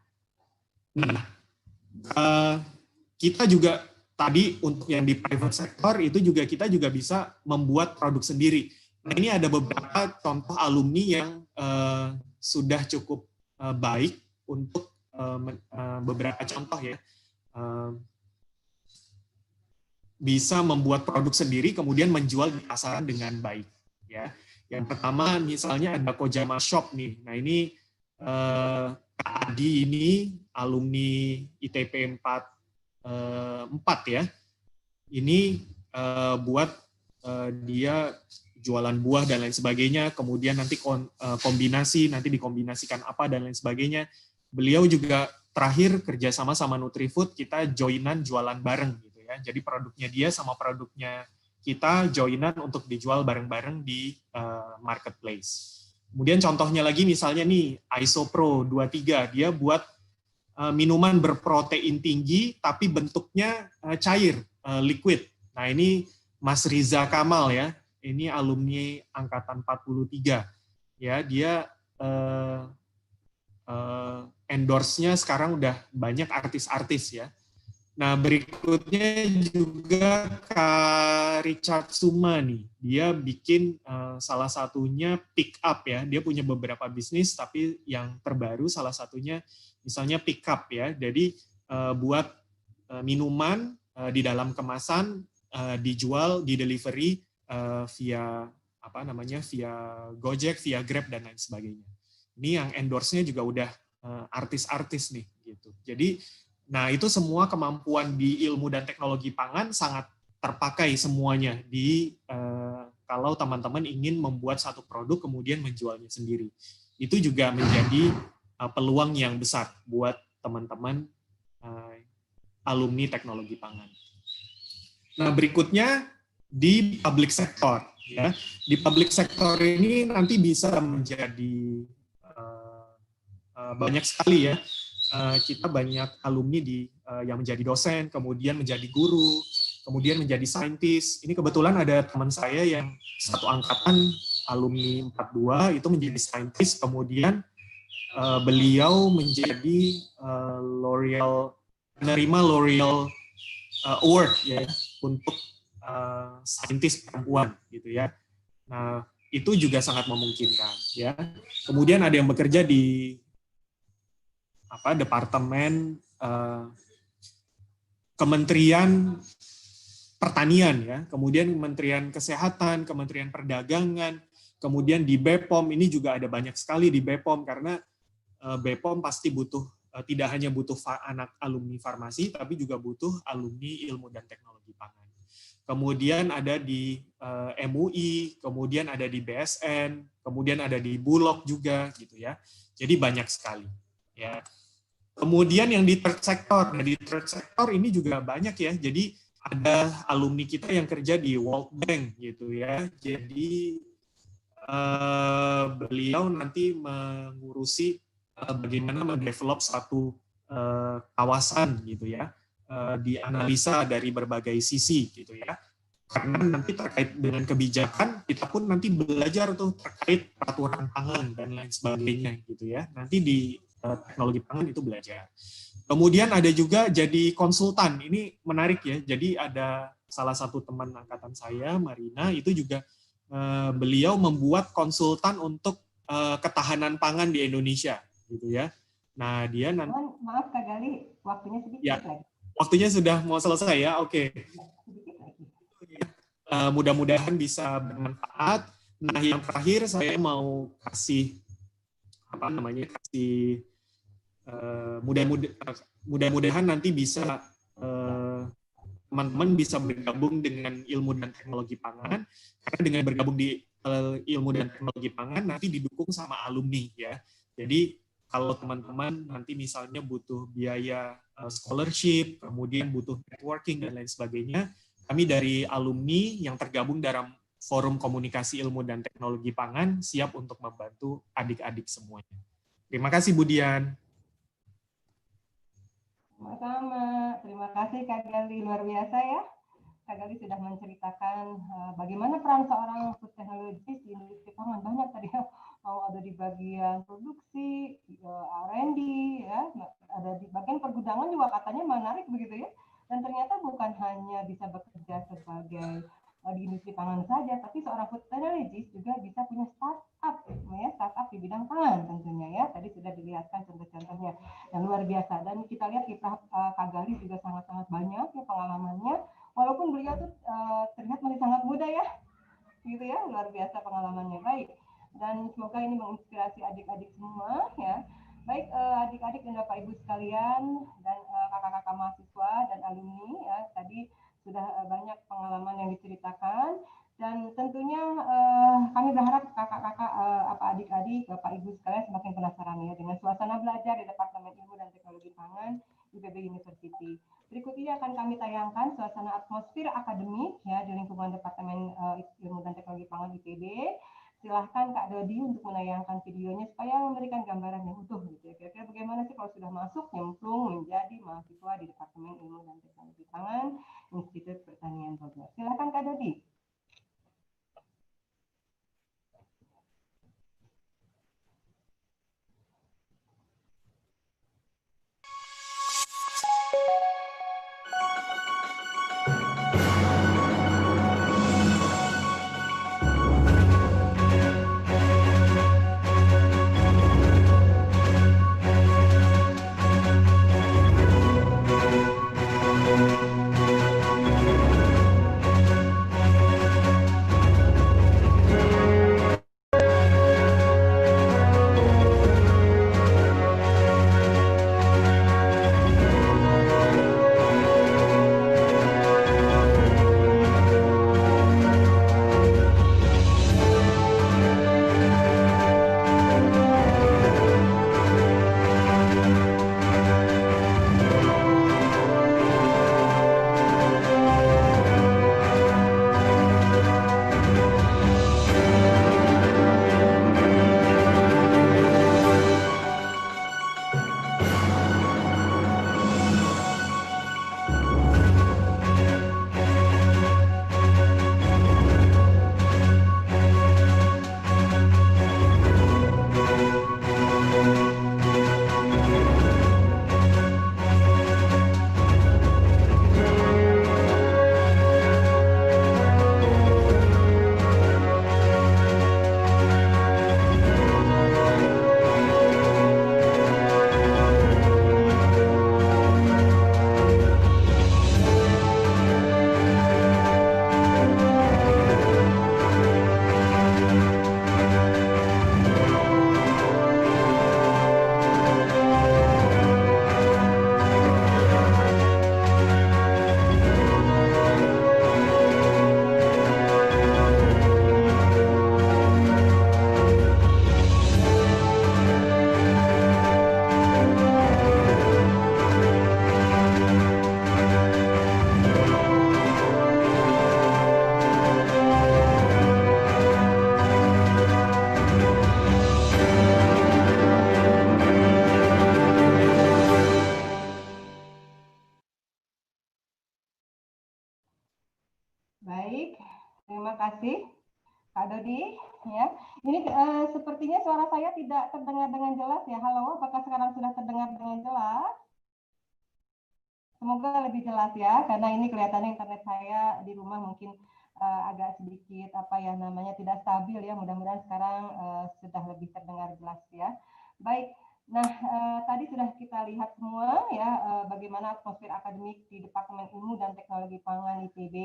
Nah, kita juga tadi untuk yang di private sector itu juga kita juga bisa membuat produk sendiri. Nah, ini ada beberapa contoh alumni yang sudah cukup baik untuk beberapa contoh ya. Bisa membuat produk sendiri kemudian menjual di pasaran dengan baik ya. Yang pertama misalnya ada Kojama Shop nih. Nah, ini Kak Adi ini alumni ITP 4 ya. Ini buat dia jualan buah dan lain sebagainya, kemudian nanti nanti dikombinasikan apa dan lain sebagainya. Beliau juga terakhir kerjasama sama Nutrifood, kita joinan jualan bareng gitu ya. Jadi produknya dia sama produknya kita joinan untuk dijual bareng-bareng di marketplace. Kemudian contohnya lagi misalnya nih Isopro 23, dia buat minuman berprotein tinggi tapi bentuknya cair, liquid. Nah, ini Mas Riza Kamal ya. Ini alumni angkatan 43. Ya, dia endorse-nya sekarang udah banyak artis-artis ya. Nah, berikutnya juga Kak Richard Suma nih. Dia bikin salah satunya pick up ya. Dia punya beberapa bisnis, tapi yang terbaru salah satunya misalnya pick up ya. Jadi buat minuman di dalam kemasan dijual, di delivery via via Gojek, via Grab dan lain sebagainya. Ini yang endorse-nya juga udah artis-artis nih gitu. Jadi nah, itu semua kemampuan di ilmu dan teknologi pangan sangat terpakai semuanya kalau teman-teman ingin membuat satu produk kemudian menjualnya sendiri. Itu juga menjadi peluang yang besar buat teman-teman alumni teknologi pangan. Nah, berikutnya di public sector, ya. Di public sector ini nanti bisa menjadi banyak sekali, ya. Kita banyak alumni yang menjadi dosen, kemudian menjadi guru, kemudian menjadi saintis. Ini kebetulan ada teman saya yang satu angkatan alumni 42 itu menjadi saintis, kemudian beliau menjadi menerima L'Oreal Award, ya, untuk saintis perempuan, gitu ya. Nah, itu juga sangat memungkinkan, ya. Kemudian ada yang bekerja di departemen Kementerian Pertanian, ya, kemudian Kementerian Kesehatan, Kementerian Perdagangan, kemudian di BPOM. Ini juga ada banyak sekali di BPOM, karena BPOM pasti butuh, tidak hanya butuh anak alumni farmasi, tapi juga butuh alumni ilmu dan teknologi pangan. Kemudian ada di MUI, kemudian ada di BSN, kemudian ada di Bulog juga, gitu ya. Jadi banyak sekali, ya. Kemudian yang di third sector, nah di third sector ini juga banyak, ya. Jadi ada alumni kita yang kerja di World Bank, gitu ya. Jadi beliau nanti mengurusi bagaimana mendevelop satu kawasan, gitu ya, dianalisa dari berbagai sisi, gitu ya. Karena nanti terkait dengan kebijakan, kita pun nanti belajar tuh terkait peraturan pangan dan lain sebagainya, gitu ya. Nanti di teknologi pangan itu belajar. Kemudian ada juga jadi konsultan. Ini menarik, ya. Jadi ada salah satu teman angkatan saya, Marina, itu juga beliau membuat konsultan untuk ketahanan pangan di Indonesia, gitu ya. Nah, dia nanti... Maaf Kak Gali, waktunya sedikit ya, lagi. Waktunya sudah mau selesai, ya. Oke. Mudah-mudahan bisa bermanfaat. Nah, yang terakhir saya mau kasih mudah-mudahan nanti bisa teman-teman bisa bergabung dengan ilmu dan teknologi pangan, karena dengan bergabung di ilmu dan teknologi pangan nanti didukung sama alumni, ya. Jadi kalau teman-teman nanti misalnya butuh biaya scholarship, kemudian butuh networking dan lain sebagainya, kami dari alumni yang tergabung dalam Forum Komunikasi Ilmu dan Teknologi Pangan siap untuk membantu adik-adik semuanya. Terima kasih, Bu Dian. Sama-sama. Terima kasih Kak Gali, luar biasa, ya. Kak Gali sudah menceritakan bagaimana peran seorang food technologist di industri pangan. Banyak tadi, ya, mau ada di bagian produksi, R&D, ya, ada di bagian pergudangan juga katanya menarik begitu, ya. Dan ternyata bukan hanya bisa bekerja sebagai di industri pangan saja, tapi seorang food technologist juga bisa punya startup, ya, startup di bidang pangan tentunya, ya. Tadi sudah dilihatkan contoh-contohnya yang luar biasa, dan kita lihat kiprah Kak Gali juga sangat-sangat banyak, ya, pengalamannya, walaupun beliau tuh terlihat masih sangat muda, ya, gitu ya, luar biasa pengalamannya. Baik, dan semoga ini menginspirasi adik-adik semua, ya. Baik, adik-adik dan Bapak Ibu sekalian dan kakak-kakak mahasiswa dan alumni, ya, tadi sudah banyak pengalaman yang diceritakan, dan tentunya kami berharap kakak-kakak, adik-adik, Bapak Ibu sekalian semakin penasaran, ya, dengan suasana belajar di Departemen Ilmu dan Teknologi Pangan IPB University. Berikut ini akan kami tayangkan suasana atmosfer akademik, ya, di lingkungan Departemen Ilmu dan Teknologi Pangan IPB. Silahkan Kak Dodi untuk menayangkan videonya supaya memberikan gambaran yang utuh, gitu ya. Kira-kira bagaimana sih kalau sudah masuk nyemplung menjadi mahasiswa di Departemen Ilmu dan Teknologi Pangan Institut Pertanian Bogor. Silahkan Kak Dodi. Baik, terima kasih Kak Dodi. Ya, ini sepertinya suara saya tidak terdengar dengan jelas ya. Halo, apakah sekarang sudah terdengar dengan jelas? Semoga lebih jelas ya, karena ini kelihatannya internet saya di rumah mungkin agak sedikit tidak stabil ya. Mudah-mudahan sekarang sudah lebih terdengar jelas ya. Baik. Nah, tadi sudah kita lihat semua ya bagaimana atmosfer akademik di Departemen Ilmu dan Teknologi Pangan IPB.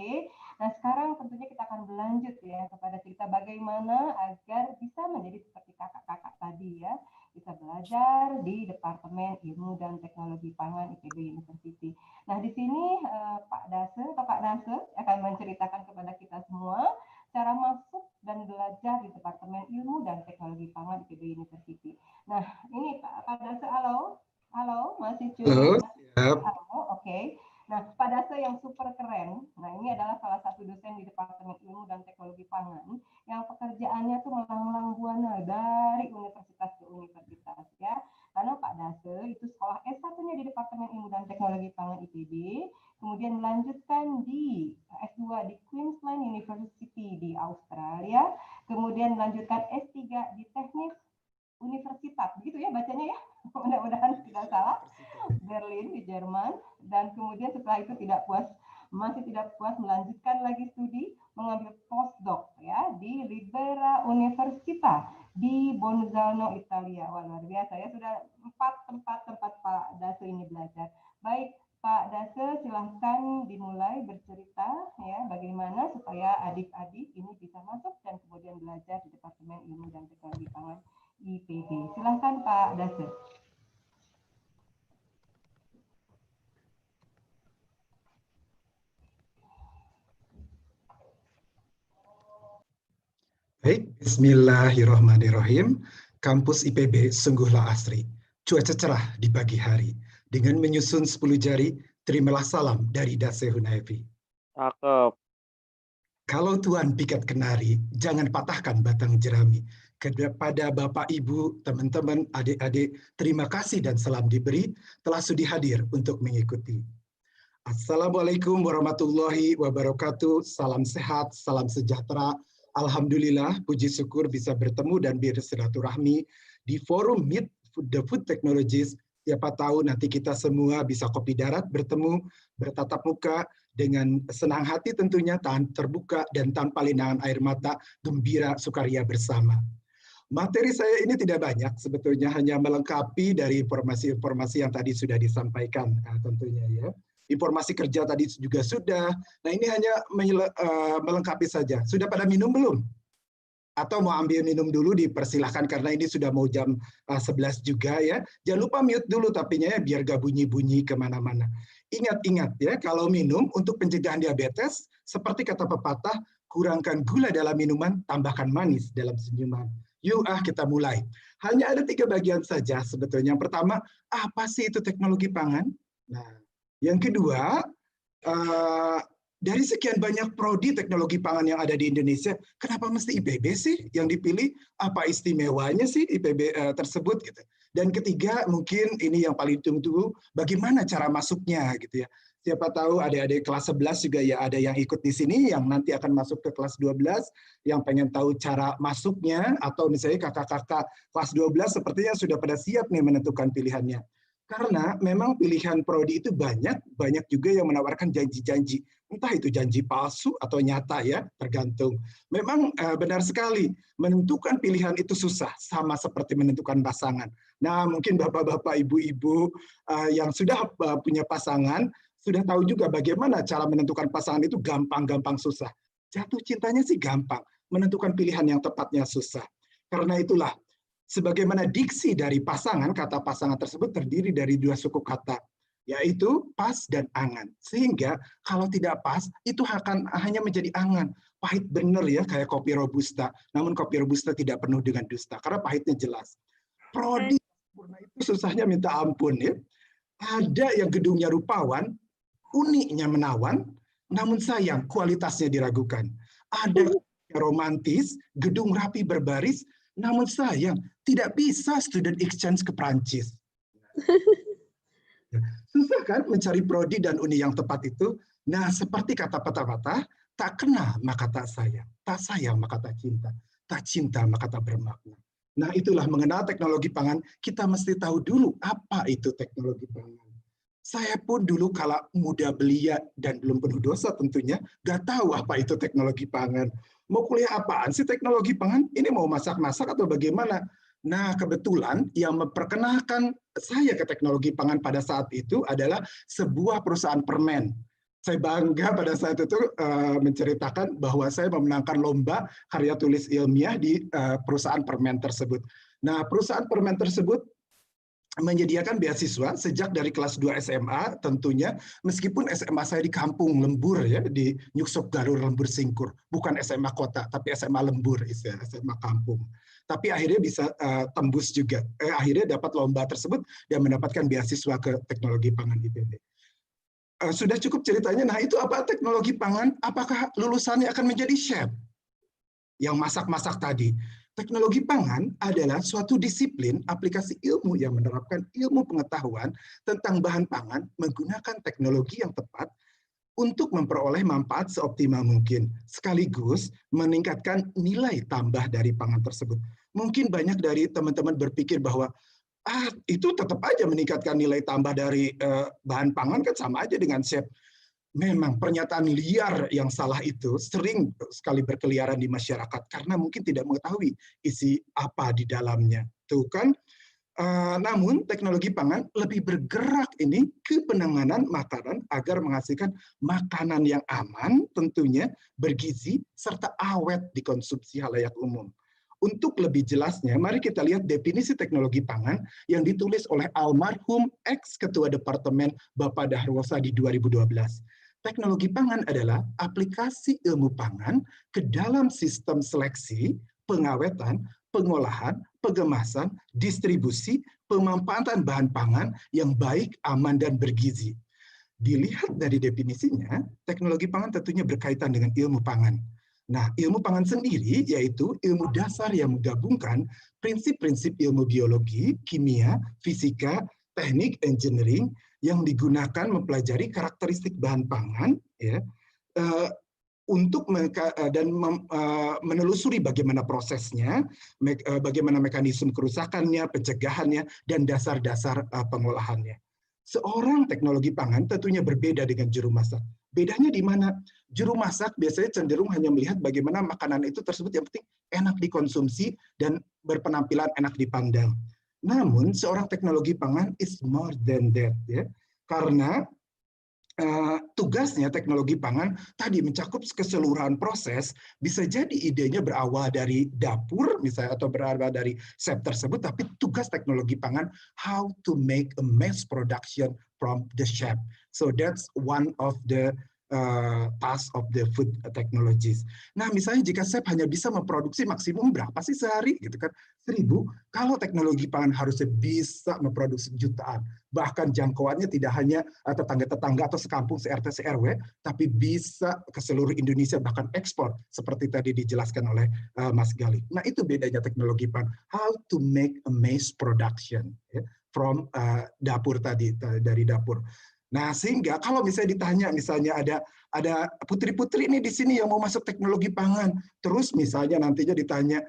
Nah, sekarang tentunya kita akan berlanjut ya kepada cerita bagaimana agar bisa menjadi seperti kakak-kakak tadi ya, bisa belajar di Departemen Ilmu dan Teknologi Pangan IPB University. Nah, di sini Pak Dase atau Kak Dase akan menceritakan kepada kita semua cara masuk dan belajar di Departemen Ilmu dan Teknologi Pangan IPB University. Nah, ini Pak Dase, halo, masih Halo, siap. Halo, oke. Nah, Pak Dase yang super keren. Nah, ini adalah salah satu dosen di Departemen Ilmu dan Teknologi Pangan yang pekerjaannya tuh melanglang buana dari universitas ke universitas ya. Karena Pak Dase itu sekolah S1-nya di Departemen Ilmu dan Teknologi Pangan IPB, kemudian melanjutkan di S2 di Queensland University di Australia, kemudian melanjutkan S3 di Teknik Universitas, begitu ya bacanya ya, mudah-mudahan tidak salah, Berlin di Jerman, dan kemudian setelah itu masih tidak puas melanjutkan lagi studi, mengambil postdoc ya di Libera Università di Bolzano, Italia. Wah, luar biasa ya, sudah 4 tempat Pak Dase ini belajar. Baik, Pak Dase silahkan dimulai bercerita ya bagaimana supaya adik-adik ini bisa masuk dan kemudian belajar di Departemen Ilmu dan Teknologi Pangan IPB. Silahkan Pak Dase. Baik, bismillahirrahmanirrahim. Kampus IPB sungguhlah asri. Cuaca cerah di pagi hari. Dengan menyusun 10 jari, terimalah salam dari Dase Hunayfi. Cakep. Kalau Tuan pikat kenari, jangan patahkan batang jerami. Kepada Bapak, Ibu, teman-teman, adik-adik, terima kasih dan salam diberi telah sudi hadir untuk mengikuti. Assalamualaikum warahmatullahi wabarakatuh. Salam sehat, salam sejahtera. Alhamdulillah, puji syukur bisa bertemu dan bersilaturahmi di forum Meet the Food Technologies. Siapa tahu nanti kita semua bisa kopi darat, bertemu, bertatap muka dengan senang hati tentunya, tahan terbuka dan tanpa linangan air mata, gembira, sukaria bersama. Materi saya ini tidak banyak, sebetulnya hanya melengkapi dari informasi-informasi yang tadi sudah disampaikan tentunya ya. Informasi kerja tadi juga sudah. Nah, ini hanya melengkapi saja. Sudah pada minum belum? Atau mau ambil minum dulu, dipersilahkan karena ini sudah mau jam 11 juga ya. Jangan lupa mute dulu tapinya ya, biar gak bunyi-bunyi kemana-mana. Ingat-ingat ya, kalau minum untuk pencegahan diabetes, seperti kata pepatah, kurangkan gula dalam minuman, tambahkan manis dalam senyuman. Yuk kita mulai. Hanya ada 3 bagian saja sebetulnya. Yang pertama, apa sih itu teknologi pangan? Nah, yang kedua, dari sekian banyak prodi teknologi pangan yang ada di Indonesia, kenapa mesti IPB sih yang dipilih? Apa istimewanya sih IPB tersebut? Gitu. Dan ketiga, mungkin ini yang paling ditunggu, bagaimana cara masuknya gitu ya. Siapa tahu adik-adik kelas 11 juga ya ada yang ikut di sini, yang nanti akan masuk ke kelas 12, yang pengen tahu cara masuknya, atau misalnya kakak-kakak kelas 12 sepertinya sudah pada siap nih menentukan pilihannya. Karena memang pilihan prodi itu banyak juga yang menawarkan janji-janji. Entah itu janji palsu atau nyata ya, tergantung. Memang benar sekali, menentukan pilihan itu susah, sama seperti menentukan pasangan. Nah, mungkin bapak-bapak, ibu-ibu yang sudah punya pasangan, sudah tahu juga bagaimana cara menentukan pasangan itu gampang-gampang susah. Jatuh cintanya sih gampang, menentukan pilihan yang tepatnya susah. Karena itulah, sebagaimana diksi dari pasangan, kata pasangan tersebut terdiri dari 2 suku kata, yaitu pas dan angan. Sehingga kalau tidak pas, itu akan hanya menjadi angan. Pahit bener ya, kayak kopi robusta. Namun kopi robusta tidak penuh dengan dusta, karena pahitnya jelas. Prodi sempurna itu susahnya minta ampun ya. Ada yang gedungnya rupawan, uniknya menawan, namun sayang kualitasnya diragukan. Ada yang romantis, gedung rapi berbaris, namun sayang tidak bisa student exchange ke Prancis. Susah kan mencari prodi dan uni yang tepat itu? Nah, seperti kata pepatah, Tak kenal maka tak sayang maka tak cinta maka tak bermakna. Nah, itulah mengenal teknologi pangan, kita mesti tahu dulu apa itu teknologi pangan. Saya pun dulu kala muda belia dan belum penuh dosa tentunya, gak tahu apa itu teknologi pangan. Mau kuliah apaan sih teknologi pangan? Ini mau masak-masak atau bagaimana? Nah, kebetulan yang memperkenalkan saya ke teknologi pangan pada saat itu adalah sebuah perusahaan permen. Saya bangga pada saat itu menceritakan bahwa saya memenangkan lomba karya tulis ilmiah di perusahaan permen tersebut. Nah, perusahaan permen tersebut menyediakan beasiswa sejak dari kelas 2 SMA tentunya, meskipun SMA saya di kampung lembur ya, di Nyuksop Garur Lembur Singkur, bukan SMA kota tapi SMA lembur, SMA kampung. Tapi akhirnya bisa tembus juga, akhirnya dapat lomba tersebut dan mendapatkan beasiswa ke teknologi pangan IPB. Sudah cukup ceritanya. Nah, itu apa teknologi pangan? Apakah lulusannya akan menjadi chef yang masak-masak tadi? Teknologi pangan adalah suatu disiplin aplikasi ilmu yang menerapkan ilmu pengetahuan tentang bahan pangan menggunakan teknologi yang tepat untuk memperoleh manfaat seoptimal mungkin, sekaligus meningkatkan nilai tambah dari pangan tersebut. Mungkin banyak dari teman-teman berpikir bahwa itu tetap aja meningkatkan nilai tambah dari bahan pangan, kan sama aja dengan chef. Memang pernyataan liar yang salah itu sering sekali berkeliaran di masyarakat karena mungkin tidak mengetahui isi apa di dalamnya. Tuh kan. Namun teknologi pangan lebih bergerak ini ke penanganan makanan agar menghasilkan makanan yang aman, tentunya bergizi serta awet dikonsumsi halayak umum. Untuk lebih jelasnya, mari kita lihat definisi teknologi pangan yang ditulis oleh almarhum ex-Ketua Departemen Bapak Daharwosa di 2012. Teknologi pangan adalah aplikasi ilmu pangan ke dalam sistem seleksi, pengawetan, pengolahan, pengemasan, distribusi, pemanfaatan bahan pangan yang baik, aman, dan bergizi. Dilihat dari definisinya, teknologi pangan tentunya berkaitan dengan ilmu pangan. Nah, ilmu pangan sendiri yaitu ilmu dasar yang menggabungkan prinsip-prinsip ilmu biologi, kimia, fisika, teknik, engineering yang digunakan mempelajari karakteristik bahan pangan, ya, untuk menelusuri bagaimana prosesnya, bagaimana mekanisme kerusakannya, pencegahannya, dan dasar-dasar pengolahannya. Seorang teknologi pangan tentunya berbeda dengan juru masak. Bedanya di mana? Juru masak biasanya cenderung hanya melihat bagaimana makanan itu tersebut yang penting enak dikonsumsi dan berpenampilan enak dipandang. Namun seorang teknologi pangan is more than that, ya, karena tugasnya teknologi pangan tadi mencakup keseluruhan proses. Bisa jadi idenya berawal dari dapur misalnya atau berawal dari chef tersebut, tapi tugas teknologi pangan how to make a mass production from the chef. So that's one of the task of the food technologies. Nah, misalnya jika chef hanya bisa memproduksi maksimum berapa sih sehari gitu kan? 1.000. Kalau teknologi pangan harusnya bisa memproduksi jutaan. Bahkan jangkauannya tidak hanya tetangga-tetangga atau sekampung, se-RT, se-RW, tapi bisa ke seluruh Indonesia, bahkan ekspor seperti tadi dijelaskan oleh Mas Galih. Nah, itu bedanya teknologi pangan. How to make a mass production, ya, from dapur tadi, dari dapur. Nah, sehingga kalau misalnya ditanya, misalnya ada putri-putri ini di sini yang mau masuk teknologi pangan, terus misalnya nantinya ditanya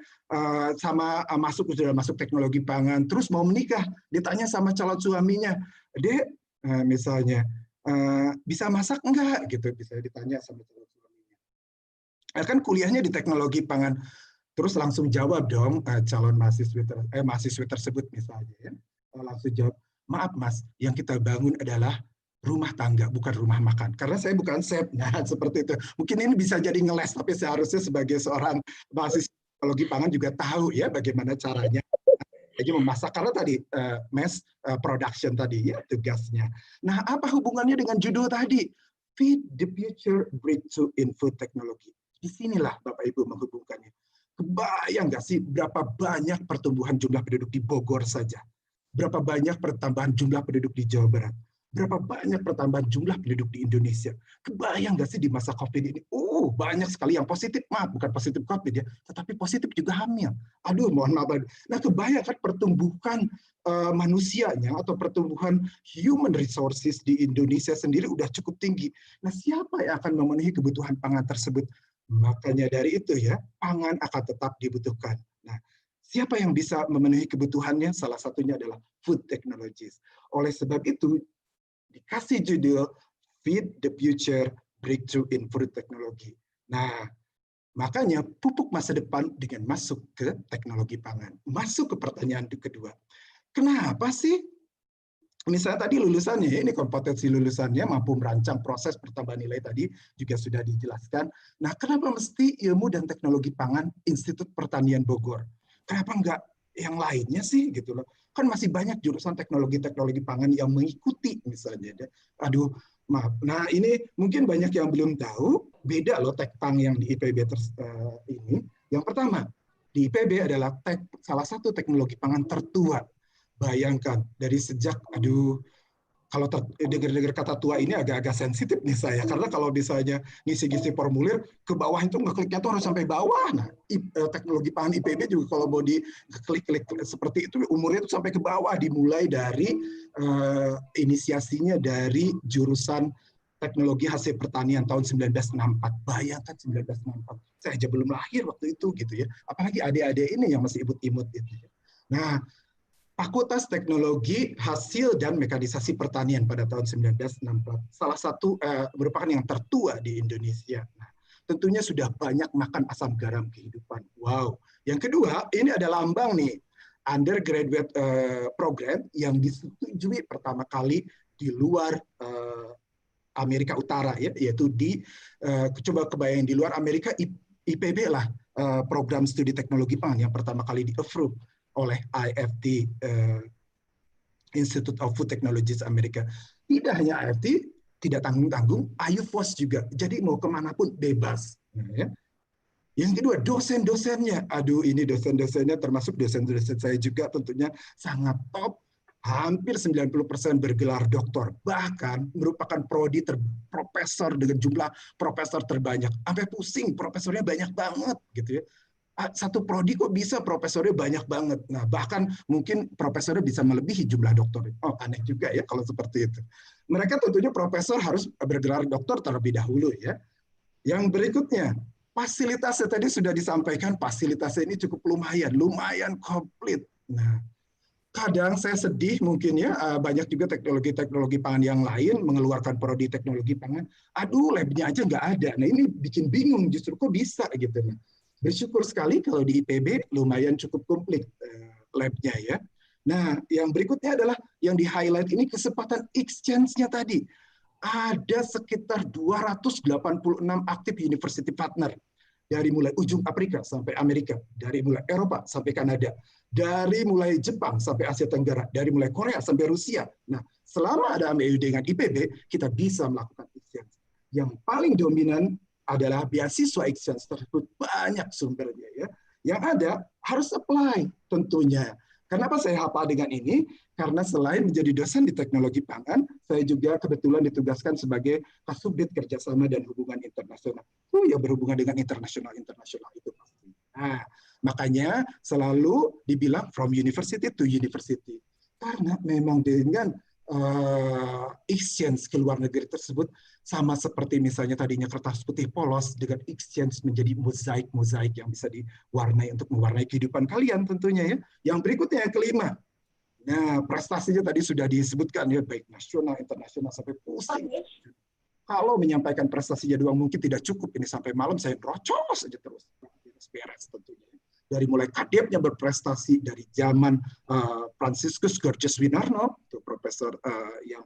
sudah masuk teknologi pangan, terus mau menikah, ditanya sama calon suaminya, Dek, misalnya bisa masak enggak gitu, bisa ditanya sama calon suaminya. Kan kuliahnya di teknologi pangan, terus langsung jawab dong calon mahasiswi tersebut misalnya, ya, langsung jawab, maaf Mas, yang kita bangun adalah rumah tangga, bukan rumah makan. Karena saya bukan chef, nah seperti itu. Mungkin ini bisa jadi ngeles, tapi seharusnya sebagai seorang mahasiswa teknologi pangan juga tahu ya bagaimana caranya memasak. Karena tadi mass production tadi ya tugasnya. Nah, apa hubungannya dengan judul tadi? Feed the future breakthrough in food technology. Disinilah Bapak Ibu menghubungkannya. Kebayang nggak sih berapa banyak pertumbuhan jumlah penduduk di Bogor saja? Berapa banyak pertambahan jumlah penduduk di Jawa Barat? Berapa banyak pertambahan jumlah penduduk di Indonesia? Kebayang nggak sih di masa COVID ini? Banyak sekali yang positif, maaf, bukan positif COVID ya, tetapi positif juga hamil. Aduh, mohon maaf. Nah, kebayang kan pertumbuhan manusianya atau pertumbuhan human resources di Indonesia sendiri udah cukup tinggi. Nah, siapa yang akan memenuhi kebutuhan pangan tersebut? Makanya dari itu ya, pangan akan tetap dibutuhkan. Nah, siapa yang bisa memenuhi kebutuhannya? Salah satunya adalah food technologies. Oleh sebab itu, dikasih judul Feed the Future Breakthrough in Food Technology. Nah, makanya pupuk masa depan dengan masuk ke teknologi pangan. Masuk ke pertanyaan kedua. Kenapa sih? Misalnya tadi lulusannya, ini kompetensi lulusannya mampu merancang proses pertambahan nilai tadi juga sudah dijelaskan. Nah, kenapa mesti ilmu dan teknologi pangan Institut Pertanian Bogor? Kenapa enggak yang lainnya sih gitu loh? Kan masih banyak jurusan teknologi pangan yang mengikuti misalnya. Aduh, maaf. Nah, ini mungkin banyak yang belum tahu, beda loh tekpang yang di IPB ini. Yang pertama, di IPB adalah salah satu teknologi pangan tertua. Bayangkan, dari sejak, kalau dengar kata tua ini agak-agak sensitif nih saya, karena kalau misalnya ngisi-ngisi formulir, ke bawah itu ngekliknya tuh harus sampai bawah. Nah, teknologi pangan IPB juga kalau mau diklik-klik seperti itu, umurnya tuh sampai ke bawah, dimulai dari inisiasinya dari jurusan teknologi hasil pertanian tahun 1964. Bayangkan 1964, saya aja belum lahir waktu itu gitu ya. Apalagi adik-adik ini yang masih imut-imut gitu ya. Nah, Fakultas Teknologi Hasil dan Mekanisasi Pertanian pada tahun 1964. Salah satu merupakan yang tertua di Indonesia. Nah, tentunya sudah banyak makan asam garam kehidupan. Wow. Yang kedua, ini ada lambang nih, undergraduate program yang disetujui pertama kali di luar Amerika Utara, ya, yaitu coba kebayang di luar Amerika, IPB lah program studi teknologi pangan yang pertama kali di-approve oleh IFT, Institute of Food Technologies Amerika. Tidak hanya IFT, tidak tanggung-tanggung, IUFOS juga. Jadi mau kemanapun bebas. Ya. Yang kedua, dosen-dosennya. Ini dosen-dosennya termasuk dosen-dosen saya juga tentunya sangat top. Hampir 90% bergelar doktor. Bahkan merupakan prodi profesor dengan jumlah profesor terbanyak. Sampai pusing, profesornya banyak banget. Gitu ya. Satu prodi kok bisa profesornya banyak banget. Nah, bahkan mungkin profesornya bisa melebihi jumlah dokter. Aneh juga ya kalau seperti itu. Mereka tentunya profesor harus bergelar doktor terlebih dahulu ya. Yang berikutnya, fasilitasnya tadi sudah disampaikan, fasilitasnya ini cukup lumayan komplit. Nah, kadang saya sedih mungkin ya, banyak juga teknologi pangan yang lain mengeluarkan prodi teknologi pangan. Labnya aja nggak ada. Nah, ini bikin bingung justru kok bisa gitu. Nah, bersyukur sekali kalau di IPB lumayan cukup komplit lab-nya ya. Nah, yang berikutnya adalah yang di-highlight ini kesempatan exchange-nya tadi. Ada sekitar 286 aktif university partner. Dari mulai ujung Afrika sampai Amerika, dari mulai Eropa sampai Kanada, dari mulai Jepang sampai Asia Tenggara, dari mulai Korea sampai Rusia. Nah, selama ada MOU dengan IPB, kita bisa melakukan exchange. Yang paling dominan adalah beasiswa exchange tersebut, banyak sumbernya ya. Yang ada harus apply tentunya. Kenapa saya hafal dengan ini? Karena selain menjadi dosen di teknologi pangan, saya juga kebetulan ditugaskan sebagai Kasubdit Kerjasama dan Hubungan Internasional. Ya berhubungan dengan internasional itu pasti. Nah, makanya selalu dibilang from university to university. Karena memang dengan exchange ke luar negeri tersebut sama seperti misalnya tadinya kertas putih polos dengan exchange menjadi mozaik yang bisa diwarnai untuk mewarnai kehidupan kalian tentunya ya. Yang berikutnya yang kelima. Nah, prestasinya tadi sudah disebutkan ya, baik nasional, internasional sampai pusing. Kalau menyampaikan prestasinya doang mungkin tidak cukup, ini sampai malam saya rocos aja terus. Beres tentunya. Dari mulai kadepnya berprestasi dari zaman Franciscus Georges Winarno, itu profesor yang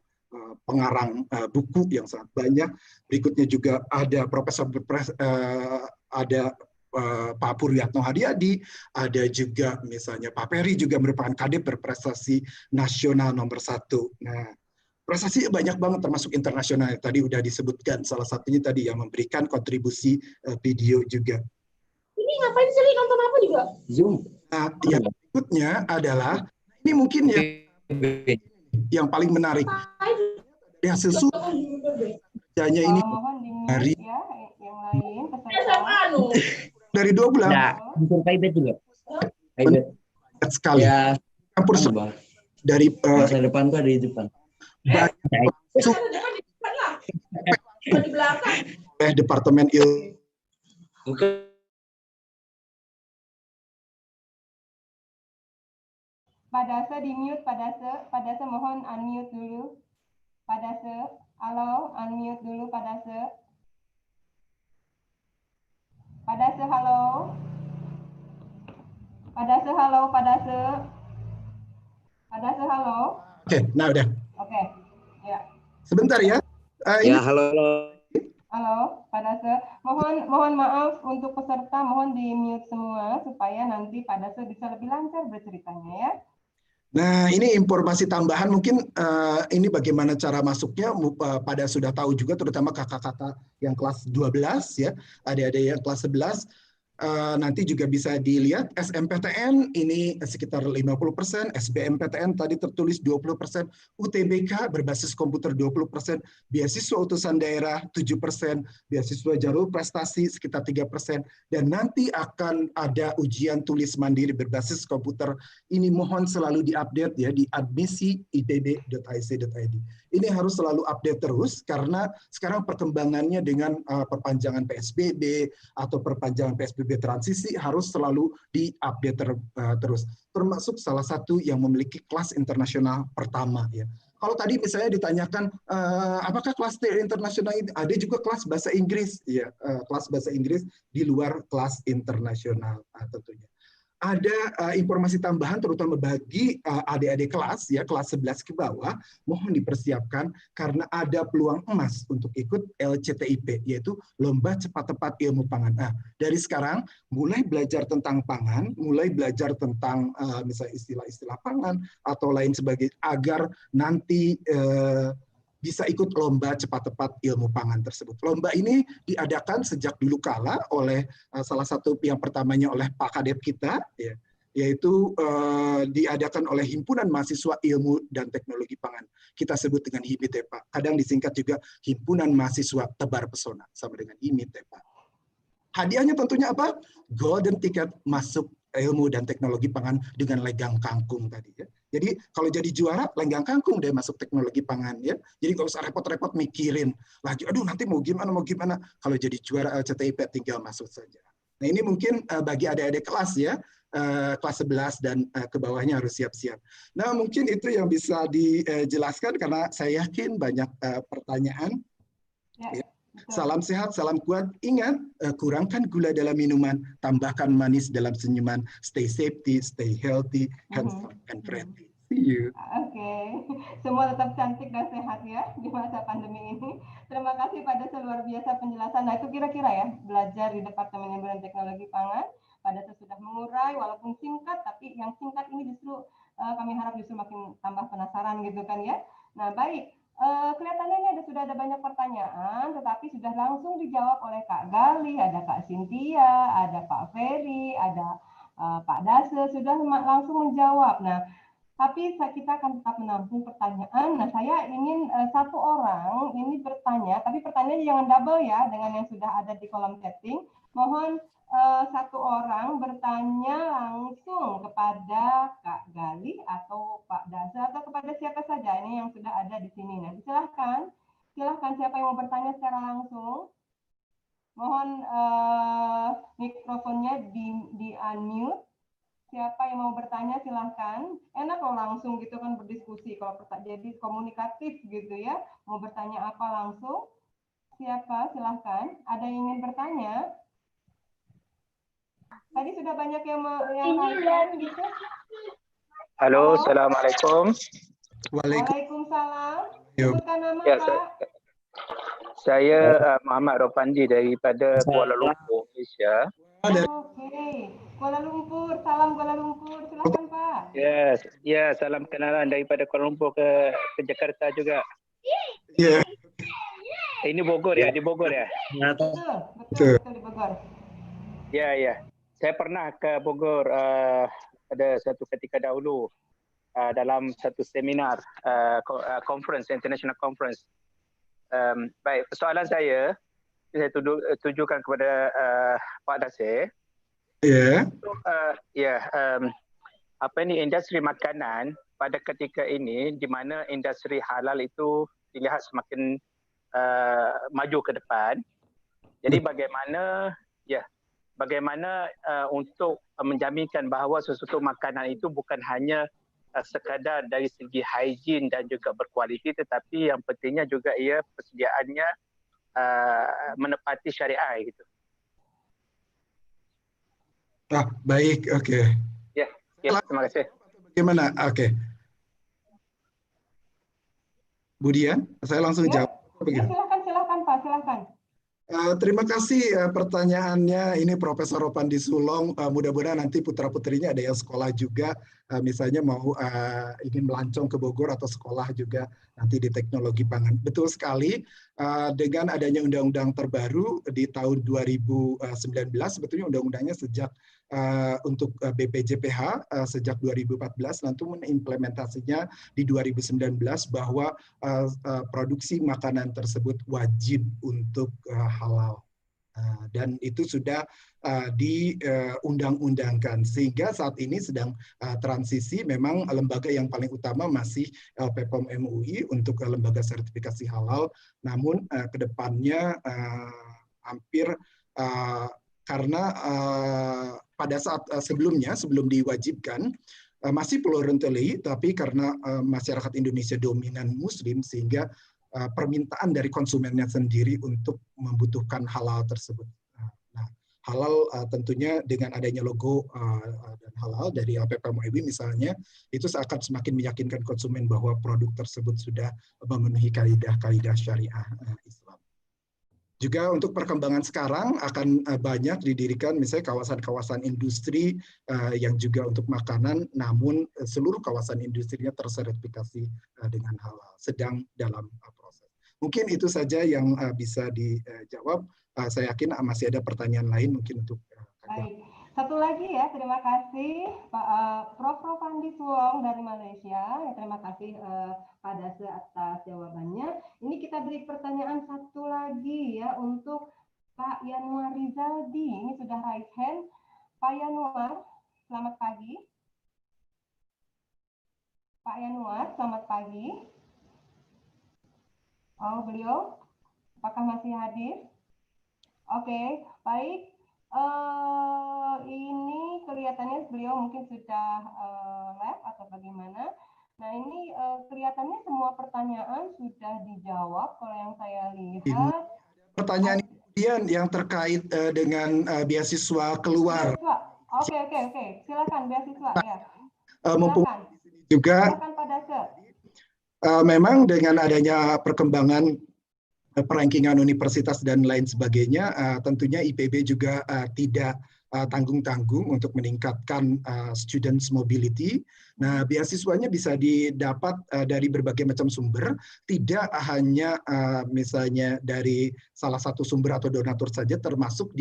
pengarang buku yang sangat banyak. Berikutnya juga ada Pak Purwiyatno Hadiadi, ada juga misalnya Pak Peri juga merupakan kadep berprestasi nasional nomor 1. Nah, prestasi banyak banget termasuk internasional. Tadi udah disebutkan salah satunya tadi yang memberikan kontribusi video juga. Ini ngapain sih, nonton apa juga? Zoom. Nah, yang berikutnya adalah ini mungkin yang paling menarik. Dari hasil survei kerjanya ini Mohon dari di-mute ya, yang lain peserta. dari 2 bulan. Nah, untuk Kaibet juga. Kaibet. Banyak sekali. Ya, Campur dari masa depan tuh ada di depan. Oleh Departemen Ilmu. Pak Dase di-mute, Pak Dase mohon unmute dulu. Pak Dase, halo, unmute dulu Pak Dase. Pak Dase, halo. Pak Dase, halo, Pak Dase. Pak Dase, halo. Oke, nah udah. Oke, ya. Sebentar ya. Ya, halo. Halo, Pak Dase. Mohon maaf untuk peserta, mohon di-mute semua supaya nanti Pak Dase bisa lebih lancar berceritanya ya. Nah, ini informasi tambahan mungkin ini bagaimana cara masuknya pada sudah tahu juga, terutama kakak-kakak yang kelas 12 ya, adik-adik yang kelas 11. Nanti juga bisa dilihat SMPTN ini sekitar 50%, SBMPTN tadi tertulis 20%, UTBK berbasis komputer 20%, beasiswa utusan daerah 7%, beasiswa jalur prestasi sekitar 3%, dan nanti akan ada ujian tulis mandiri berbasis komputer. Ini mohon selalu diupdate ya di admisi.ipb.ac.id. Ini harus selalu update terus karena sekarang perkembangannya dengan perpanjangan PSBB atau perpanjangan PSBB transisi harus selalu di-update terus. Termasuk salah satu yang memiliki kelas internasional pertama ya. Kalau tadi misalnya ditanyakan apakah kelas internasional ini ada juga kelas bahasa Inggris ya, kelas bahasa Inggris di luar kelas internasional tentunya. Ada informasi tambahan terutama bagi adik-adik kelas ya, kelas 11 ke bawah, mohon dipersiapkan karena ada peluang emas untuk ikut LCTIP, yaitu Lomba Cepat Tepat Ilmu Pangan. Nah, dari sekarang mulai belajar tentang pangan, mulai belajar tentang misalnya istilah-istilah pangan atau lain sebagainya agar nanti bisa ikut lomba cepat tepat ilmu pangan tersebut. Lomba ini diadakan sejak dulu kala oleh salah satu yang pertamanya oleh Pak Kadep kita, ya, yaitu diadakan oleh Himpunan Mahasiswa Ilmu dan Teknologi Pangan. Kita sebut dengan HIMITEPA. Kadang disingkat juga Himpunan Mahasiswa Tebar Pesona, sama dengan HIMITEPA. Hadiahnya tentunya apa? Golden ticket masuk ilmu dan teknologi pangan dengan legang kangkung tadi ya. Jadi kalau jadi juara lenggang kangkung deh masuk teknologi pangan ya. Jadi nggak usah repot-repot mikirin lagi. Aduh nanti mau gimana. Kalau jadi juara LCTIP tinggal masuk saja. Nah ini mungkin bagi adik-adik kelas ya, kelas 11 dan ke bawahnya harus siap-siap. Nah mungkin itu yang bisa dijelaskan karena saya yakin banyak pertanyaan. Ya. Salam sehat, salam kuat. Ingat, kurangkan gula dalam minuman, tambahkan manis dalam senyuman. Stay safety, stay healthy, handsome, and friendly. See you. Oke, semua tetap cantik dan sehat ya di masa pandemi ini. Terima kasih pada luar biasa penjelasan. Nah itu kira-kira ya, belajar di Departemen Ilmu dan Teknologi Pangan. Pada sudah mengurai, walaupun singkat, tapi yang singkat ini justru kami harap justru makin tambah penasaran gitu kan ya. Nah baik. Kelihatannya ini sudah ada banyak pertanyaan, tetapi sudah langsung dijawab oleh Kak Gali, ada Kak Cynthia, ada Pak Ferry, ada Pak Dase, sudah langsung menjawab. Nah, tapi kita akan tetap menampung pertanyaan. Nah, saya ingin satu orang ini bertanya, tapi pertanyaannya jangan double ya dengan yang sudah ada di kolom chatting. Mohon satu orang bertanya langsung kepada Kak Gali atau Pak Dase atau kepada siapa saja ini yang sudah ada di sini. Nah, silahkan siapa yang mau bertanya secara langsung. Mohon mikrofonnya di unmute. Siapa yang mau bertanya silahkan. Enak loh langsung gitu kan berdiskusi kalau jadi komunikatif gitu ya. Mau bertanya apa langsung? Siapa silahkan. Ada yang ingin bertanya? Tadi sudah banyak yang gitu. Halo, assalamualaikum. Waalaikumsalam. Sebutkan nama ya, Pak. Saya Muhammad Ropandi daripada Kuala Lumpur, Malaysia. Oke, Kuala Lumpur, salam Kuala Lumpur, silakan Pak. Yes, ya, salam kenalan daripada Kuala Lumpur ke Jakarta juga. Yeah. Ini Bogor ya, di Bogor ya. Betul di Bogor. Ya. Saya pernah ke Bogor ada satu ketika dahulu. dalam satu seminar conference, international conference. Baik, persoalan saya tujukan kepada Pak Dasir. Ya. Apa ini industri makanan pada ketika ini di mana industri halal itu dilihat semakin maju ke depan. Jadi bagaimana untuk menjaminkan bahawa sesuatu makanan itu bukan hanya sekadar dari segi higien dan juga berkualiti, tetapi yang pentingnya juga ia persediaannya menepati syariah gitu. Baik, oke. Ya, terima kasih. Bagaimana? Oke. Bu Dian, saya langsung jawab. Silakan Pak, silakan. Terima kasih pertanyaannya. Ini Profesor Ropandi Sulong. Mudah-mudahan nanti putra-putrinya ada yang sekolah juga, misalnya mau ingin melancong ke Bogor atau sekolah juga nanti di teknologi pangan. Betul sekali, dengan adanya undang-undang terbaru di tahun 2019, sebetulnya undang-undangnya sejak untuk BPJPH sejak 2014, namun implementasinya di 2019 bahwa produksi makanan tersebut wajib untuk halal. Dan itu sudah diundang-undangkan, sehingga saat ini sedang transisi. Memang lembaga yang paling utama masih LPPOM MUI untuk lembaga sertifikasi halal, namun kedepannya hampir karena pada saat sebelumnya, sebelum diwajibkan, masih plurality, tapi karena masyarakat Indonesia dominan Muslim, sehingga permintaan dari konsumennya sendiri untuk membutuhkan halal tersebut. Nah, halal tentunya dengan adanya logo dan halal dari LPPOM MUI misalnya, itu akan semakin meyakinkan konsumen bahwa produk tersebut sudah memenuhi kaidah-kaidah syariah Islam. Juga untuk perkembangan sekarang akan banyak didirikan misalnya kawasan-kawasan industri yang juga untuk makanan, namun seluruh kawasan industrinya tersertifikasi dengan halal, sedang dalam proses. Mungkin itu saja yang bisa dijawab. Saya yakin masih ada pertanyaan lain mungkin untuk Baik. Satu lagi ya, terima kasih Pak Prof. Ropandi Sulong dari Malaysia. Terima kasih Pak Dase atas jawabannya. Ini kita beri pertanyaan satu lagi ya untuk Pak Yanuar Rizaldi. Ini sudah raise hand. Pak Yanuar, selamat pagi. Pak Yanuar, selamat pagi. Oh, beliau? Apakah masih hadir? Oke, baik. Ini kelihatannya beliau mungkin sudah live atau bagaimana. Nah, ini kelihatannya semua pertanyaan sudah dijawab kalau yang saya lihat. Pertanyaan kemudian yang terkait dengan beasiswa keluar. Oke. Silakan beasiswa ya. Mumpung juga Silakan Pak Dase. Memang dengan adanya perkembangan perankingan universitas dan lain sebagainya, tentunya IPB juga tidak tanggung-tanggung untuk meningkatkan students mobility. Nah, beasiswanya bisa didapat dari berbagai macam sumber, tidak hanya misalnya dari salah satu sumber atau donatur saja, termasuk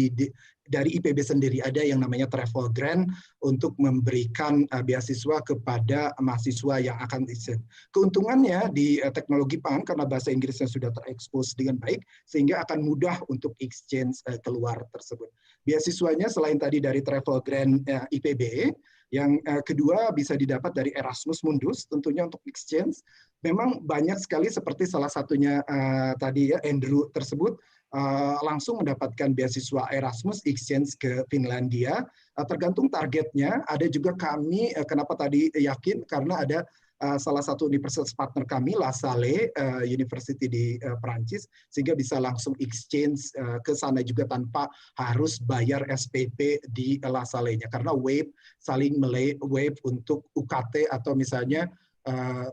dari IPB sendiri ada yang namanya travel grant untuk memberikan beasiswa kepada mahasiswa yang akan exchange. Keuntungannya di teknologi pangan karena bahasa Inggrisnya sudah terekspos dengan baik, sehingga akan mudah untuk exchange keluar tersebut. Beasiswanya selain tadi dari travel grant IPB, yang kedua bisa didapat dari Erasmus Mundus, tentunya untuk exchange. Memang banyak sekali seperti salah satunya tadi ya Andrew tersebut langsung mendapatkan beasiswa Erasmus exchange ke Finlandia. Tergantung targetnya. Ada juga kami kenapa tadi yakin karena ada salah satu universitas partner kami, La Salle University di Perancis, sehingga bisa langsung exchange ke sana juga tanpa harus bayar SPP di La Salle-nya, karena saling waive untuk UKT atau misalnya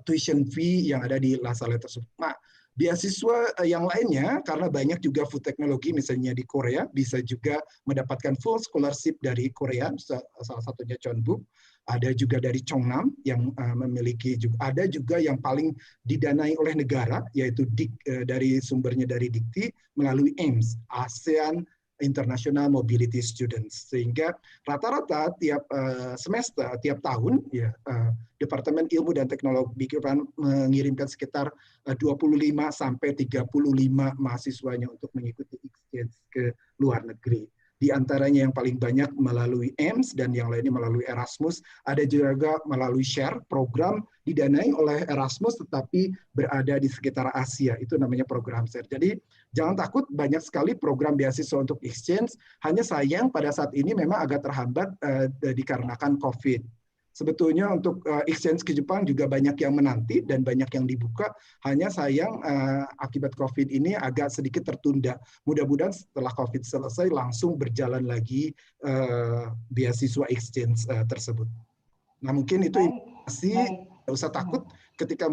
tuition fee yang ada di La Salle tersebut. Nah, beasiswa yang lainnya, karena banyak juga food technology misalnya di Korea, bisa juga mendapatkan full scholarship dari Korea, salah satunya Chonbuk. Ada juga dari Chongnam yang memiliki juga, ada juga yang paling didanai oleh negara, yaitu dari sumbernya dari Dikti melalui AIMS, ASEAN International Mobility Students, sehingga rata-rata tiap semester, tiap tahun ya Departemen Ilmu dan Teknologi mengirimkan sekitar 25 sampai 35 mahasiswanya untuk mengikuti exchange ke luar negeri. Di antaranya yang paling banyak melalui EMS dan yang lainnya melalui Erasmus. Ada juga melalui share program didanai oleh Erasmus tetapi berada di sekitar Asia. Itu namanya program share. Jadi jangan takut, banyak sekali program beasiswa untuk exchange. Hanya sayang pada saat ini memang agak terhambat dikarenakan COVID. Sebetulnya untuk exchange ke Jepang juga banyak yang menanti dan banyak yang dibuka. Hanya sayang akibat COVID ini agak sedikit tertunda. Mudah-mudahan setelah COVID selesai langsung berjalan lagi beasiswa exchange tersebut. Nah mungkin itu informasi, tidak usah takut ketika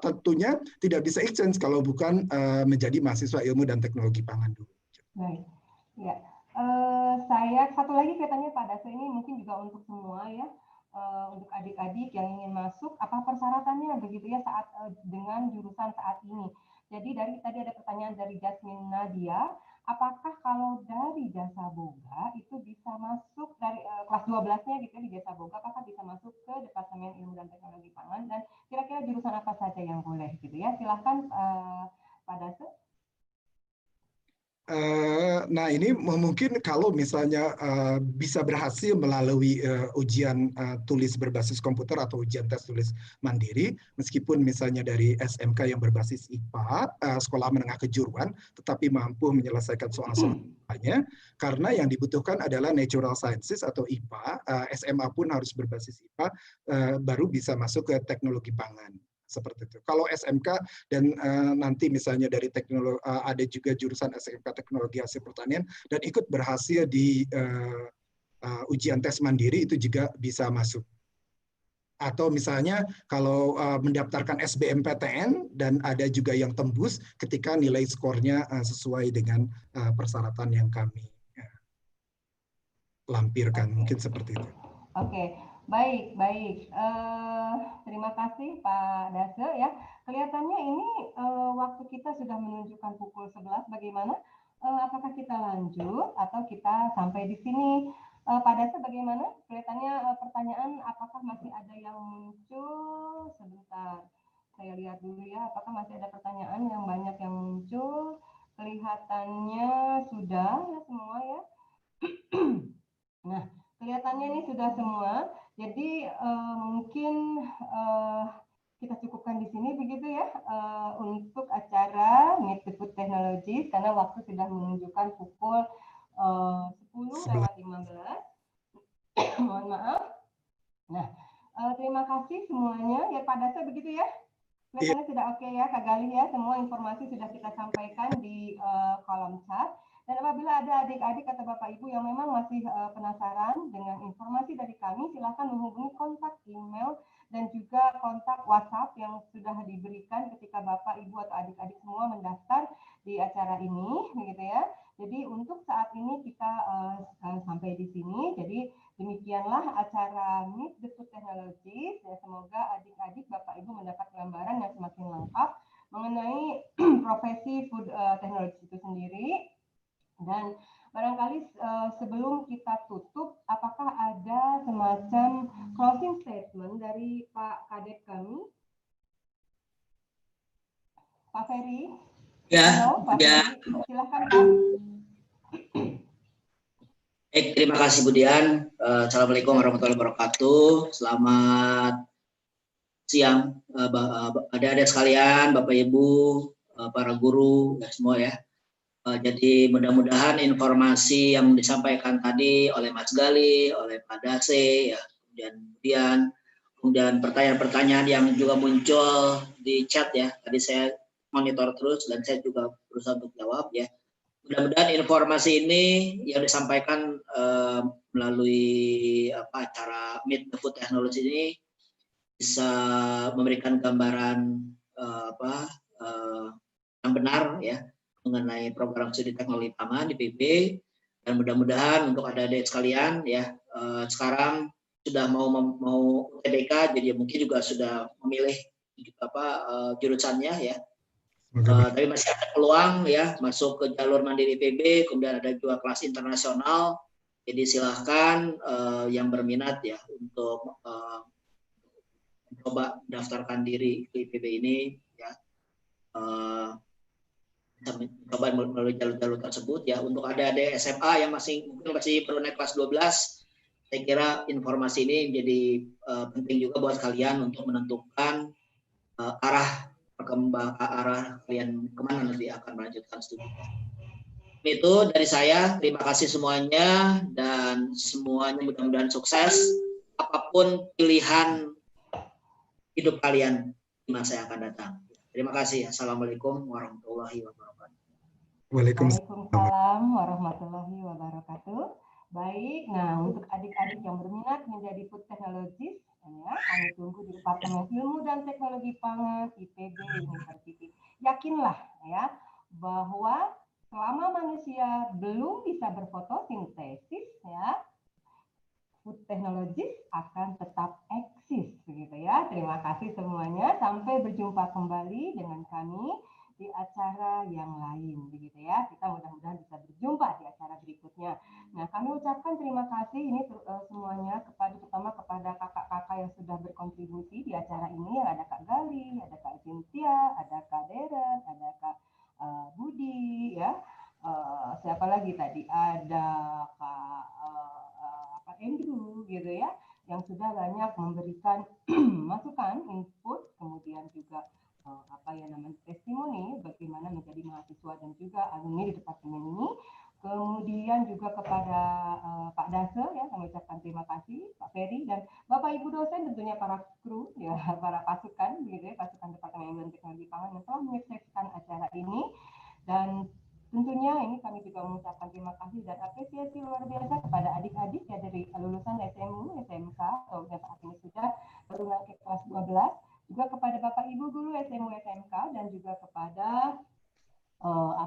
tentunya tidak bisa exchange kalau bukan menjadi mahasiswa ilmu dan teknologi pangan dulu. Baik, ya. Saya satu lagi katanya Pak Daso, ini mungkin juga untuk semua ya. Untuk adik-adik yang ingin masuk, apa persyaratannya begitu ya saat dengan jurusan saat ini. Jadi tadi ada pertanyaan dari Jasmine Nadia, apakah kalau dari Jasa Boga itu bisa masuk dari kelas 12-nya gitu ya, di Jasa Boga, apakah bisa masuk ke Departemen Ilmu dan Teknologi Pangan, dan kira-kira jurusan apa saja yang boleh gitu ya. Silakan Pak Daso. Nah ini mungkin kalau misalnya bisa berhasil melalui ujian tulis berbasis komputer atau ujian tes tulis mandiri, meskipun misalnya dari SMK yang berbasis IPA, sekolah menengah kejuruan, tetapi mampu menyelesaikan soal-soalnya, karena yang dibutuhkan adalah natural sciences atau IPA, SMA pun harus berbasis IPA, baru bisa masuk ke teknologi pangan. Seperti itu. Kalau SMK dan nanti misalnya dari teknologi ada juga jurusan SMK Teknologi Hasil Pertanian dan ikut berhasil di ujian tes mandiri, itu juga bisa masuk. Atau misalnya kalau mendaftarkan SBMPTN dan ada juga yang tembus ketika nilai skornya sesuai dengan persyaratan yang kami lampirkan, mungkin seperti itu. Oke. Baik. Terima kasih Pak Daso ya. Kelihatannya ini waktu kita sudah menunjukkan pukul 11. Bagaimana? Apakah kita lanjut atau kita sampai di sini? Pak Daso bagaimana? Kelihatannya pertanyaan apakah masih ada yang muncul? Sebentar. Saya lihat dulu ya, apakah masih ada pertanyaan yang banyak yang muncul? Kelihatannya sudah ya semua ya. Nah, kelihatannya ini sudah semua. Jadi mungkin kita cukupkan di sini begitu ya untuk acara Meet the Food Technologies, karena waktu sudah menunjukkan pukul 10:15. Mohon maaf. Nah, terima kasih semuanya ya Pak Daso begitu ya. Kelihatannya sudah oke ya Kak Galih ya, semua informasi sudah kita sampaikan di kolom chat. Dan apabila ada adik-adik atau Bapak Ibu yang memang masih penasaran dengan informasi dari kami, silakan menghubungi kontak email dan juga kontak WhatsApp yang sudah diberikan ketika Bapak, Ibu atau adik-adik semua mendaftar di acara ini, begitu ya. Jadi untuk saat ini kita sampai di sini. Jadi demikianlah acara Meet the Food Technologies. Ya, semoga adik-adik Bapak Ibu mendapat gambaran yang semakin lengkap mengenai profesi food technology itu sendiri. Dan barangkali sebelum kita tutup, apakah ada semacam closing statement dari Pak Kadep kami? Pak Ferry? Ya, halo, Pak ya. Ferry. Silakan Pak. Terima kasih Bu Dian. Assalamualaikum warahmatullahi wabarakatuh. Selamat siang adik-adik sekalian, Bapak Ibu, para guru, ya semua ya. Jadi mudah-mudahan informasi yang disampaikan tadi oleh Mas Gali, oleh Pak Dase, ya, kemudian pertanyaan-pertanyaan yang juga muncul di chat ya. Tadi saya monitor terus dan saya juga berusaha untuk jawab ya. Mudah-mudahan informasi ini yang disampaikan melalui acara Meet the Food Technology ini bisa memberikan gambaran yang benar ya mengenai program studi teknologi pangan di IPB, dan mudah-mudahan untuk adik-adik sekalian ya sekarang sudah mau UTBK, jadi mungkin juga sudah memilih jurusannya ya. Tapi masih ada peluang ya masuk ke jalur Mandiri IPB, kemudian ada juga kelas internasional. Jadi silahkan yang berminat ya untuk coba daftarkan diri ke IPB ini ya. Coba melalui jalur-jalur tersebut ya. Untuk adik-adik SMA yang mungkin masih baru naik kelas 12, saya kira informasi ini menjadi penting juga buat kalian untuk menentukan arah kalian kemana nanti akan melanjutkan studi. Itu dari saya, terima kasih semuanya dan semuanya mudah-mudahan sukses apapun pilihan hidup kalian di masa yang akan datang. Terima kasih. Assalamualaikum warahmatullahi wabarakatuh. Waalaikumsalam warahmatullahi wabarakatuh. Baik, nah untuk adik-adik yang berminat menjadi food technologist, ya, kami tunggu di Departemen Ilmu dan Teknologi Pangan IPB University. Yakinlah ya bahwa selama manusia belum bisa berfotosintesis, ya, food technologist akan tetap eksis, begitu ya. Terima kasih semuanya. Sampai berjumpa kembali dengan kami di acara yang lain, begitu ya. Kita mudah-mudahan bisa berjumpa di acara berikutnya. Nah, kami ucapkan terima kasih ini semuanya terutama kepada kakak-kakak yang sudah berkontribusi di acara ini. Ada Kak Gali, ada Kak Cynthia, ada Kak Deren, ada Kak Budi, ya. Siapa lagi tadi? Ada Kak Andrew, gitu ya, yang sudah banyak memberikan masukan, input, kemudian juga testimoni bagaimana menjadi mahasiswa dan juga alumni di departemen ini. Kemudian juga kepada Pak Dase ya, kami ucapkan terima kasih, Pak Ferry dan Bapak Ibu dosen, tentunya para kru ya, para pasukan begitu ya, pasukan Departemen Ilmu dan Teknologi Pangan yang telah menyaksikan acara ini. Dan tentunya ini kami juga mengucapkan terima kasih dan apresiasi luar biasa kepada adik-adik ya dari lulusan SMU, SMK atau yang saat ini sudah baru naik ke kelas 12, juga kepada Bapak Ibu guru SMU, SMK dan juga kepada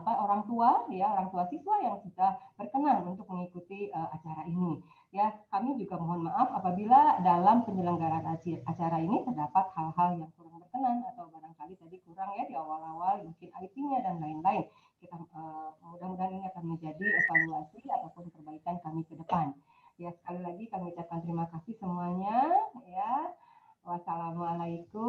orang tua ya, orang tua siswa yang sudah berkenan untuk mengikuti acara ini. Ya, kami juga mohon maaf apabila dalam penyelenggaraan acara ini terdapat hal-hal yang kurang berkenan atau barangkali tadi kurang ya di awal-awal mungkin IT-nya dan lain-lain. Kita mudah-mudahan ini akan menjadi evaluasi ataupun perbaikan kami ke depan. Ya, sekali lagi kami ucapkan terima kasih semuanya ya. Wassalamualaikum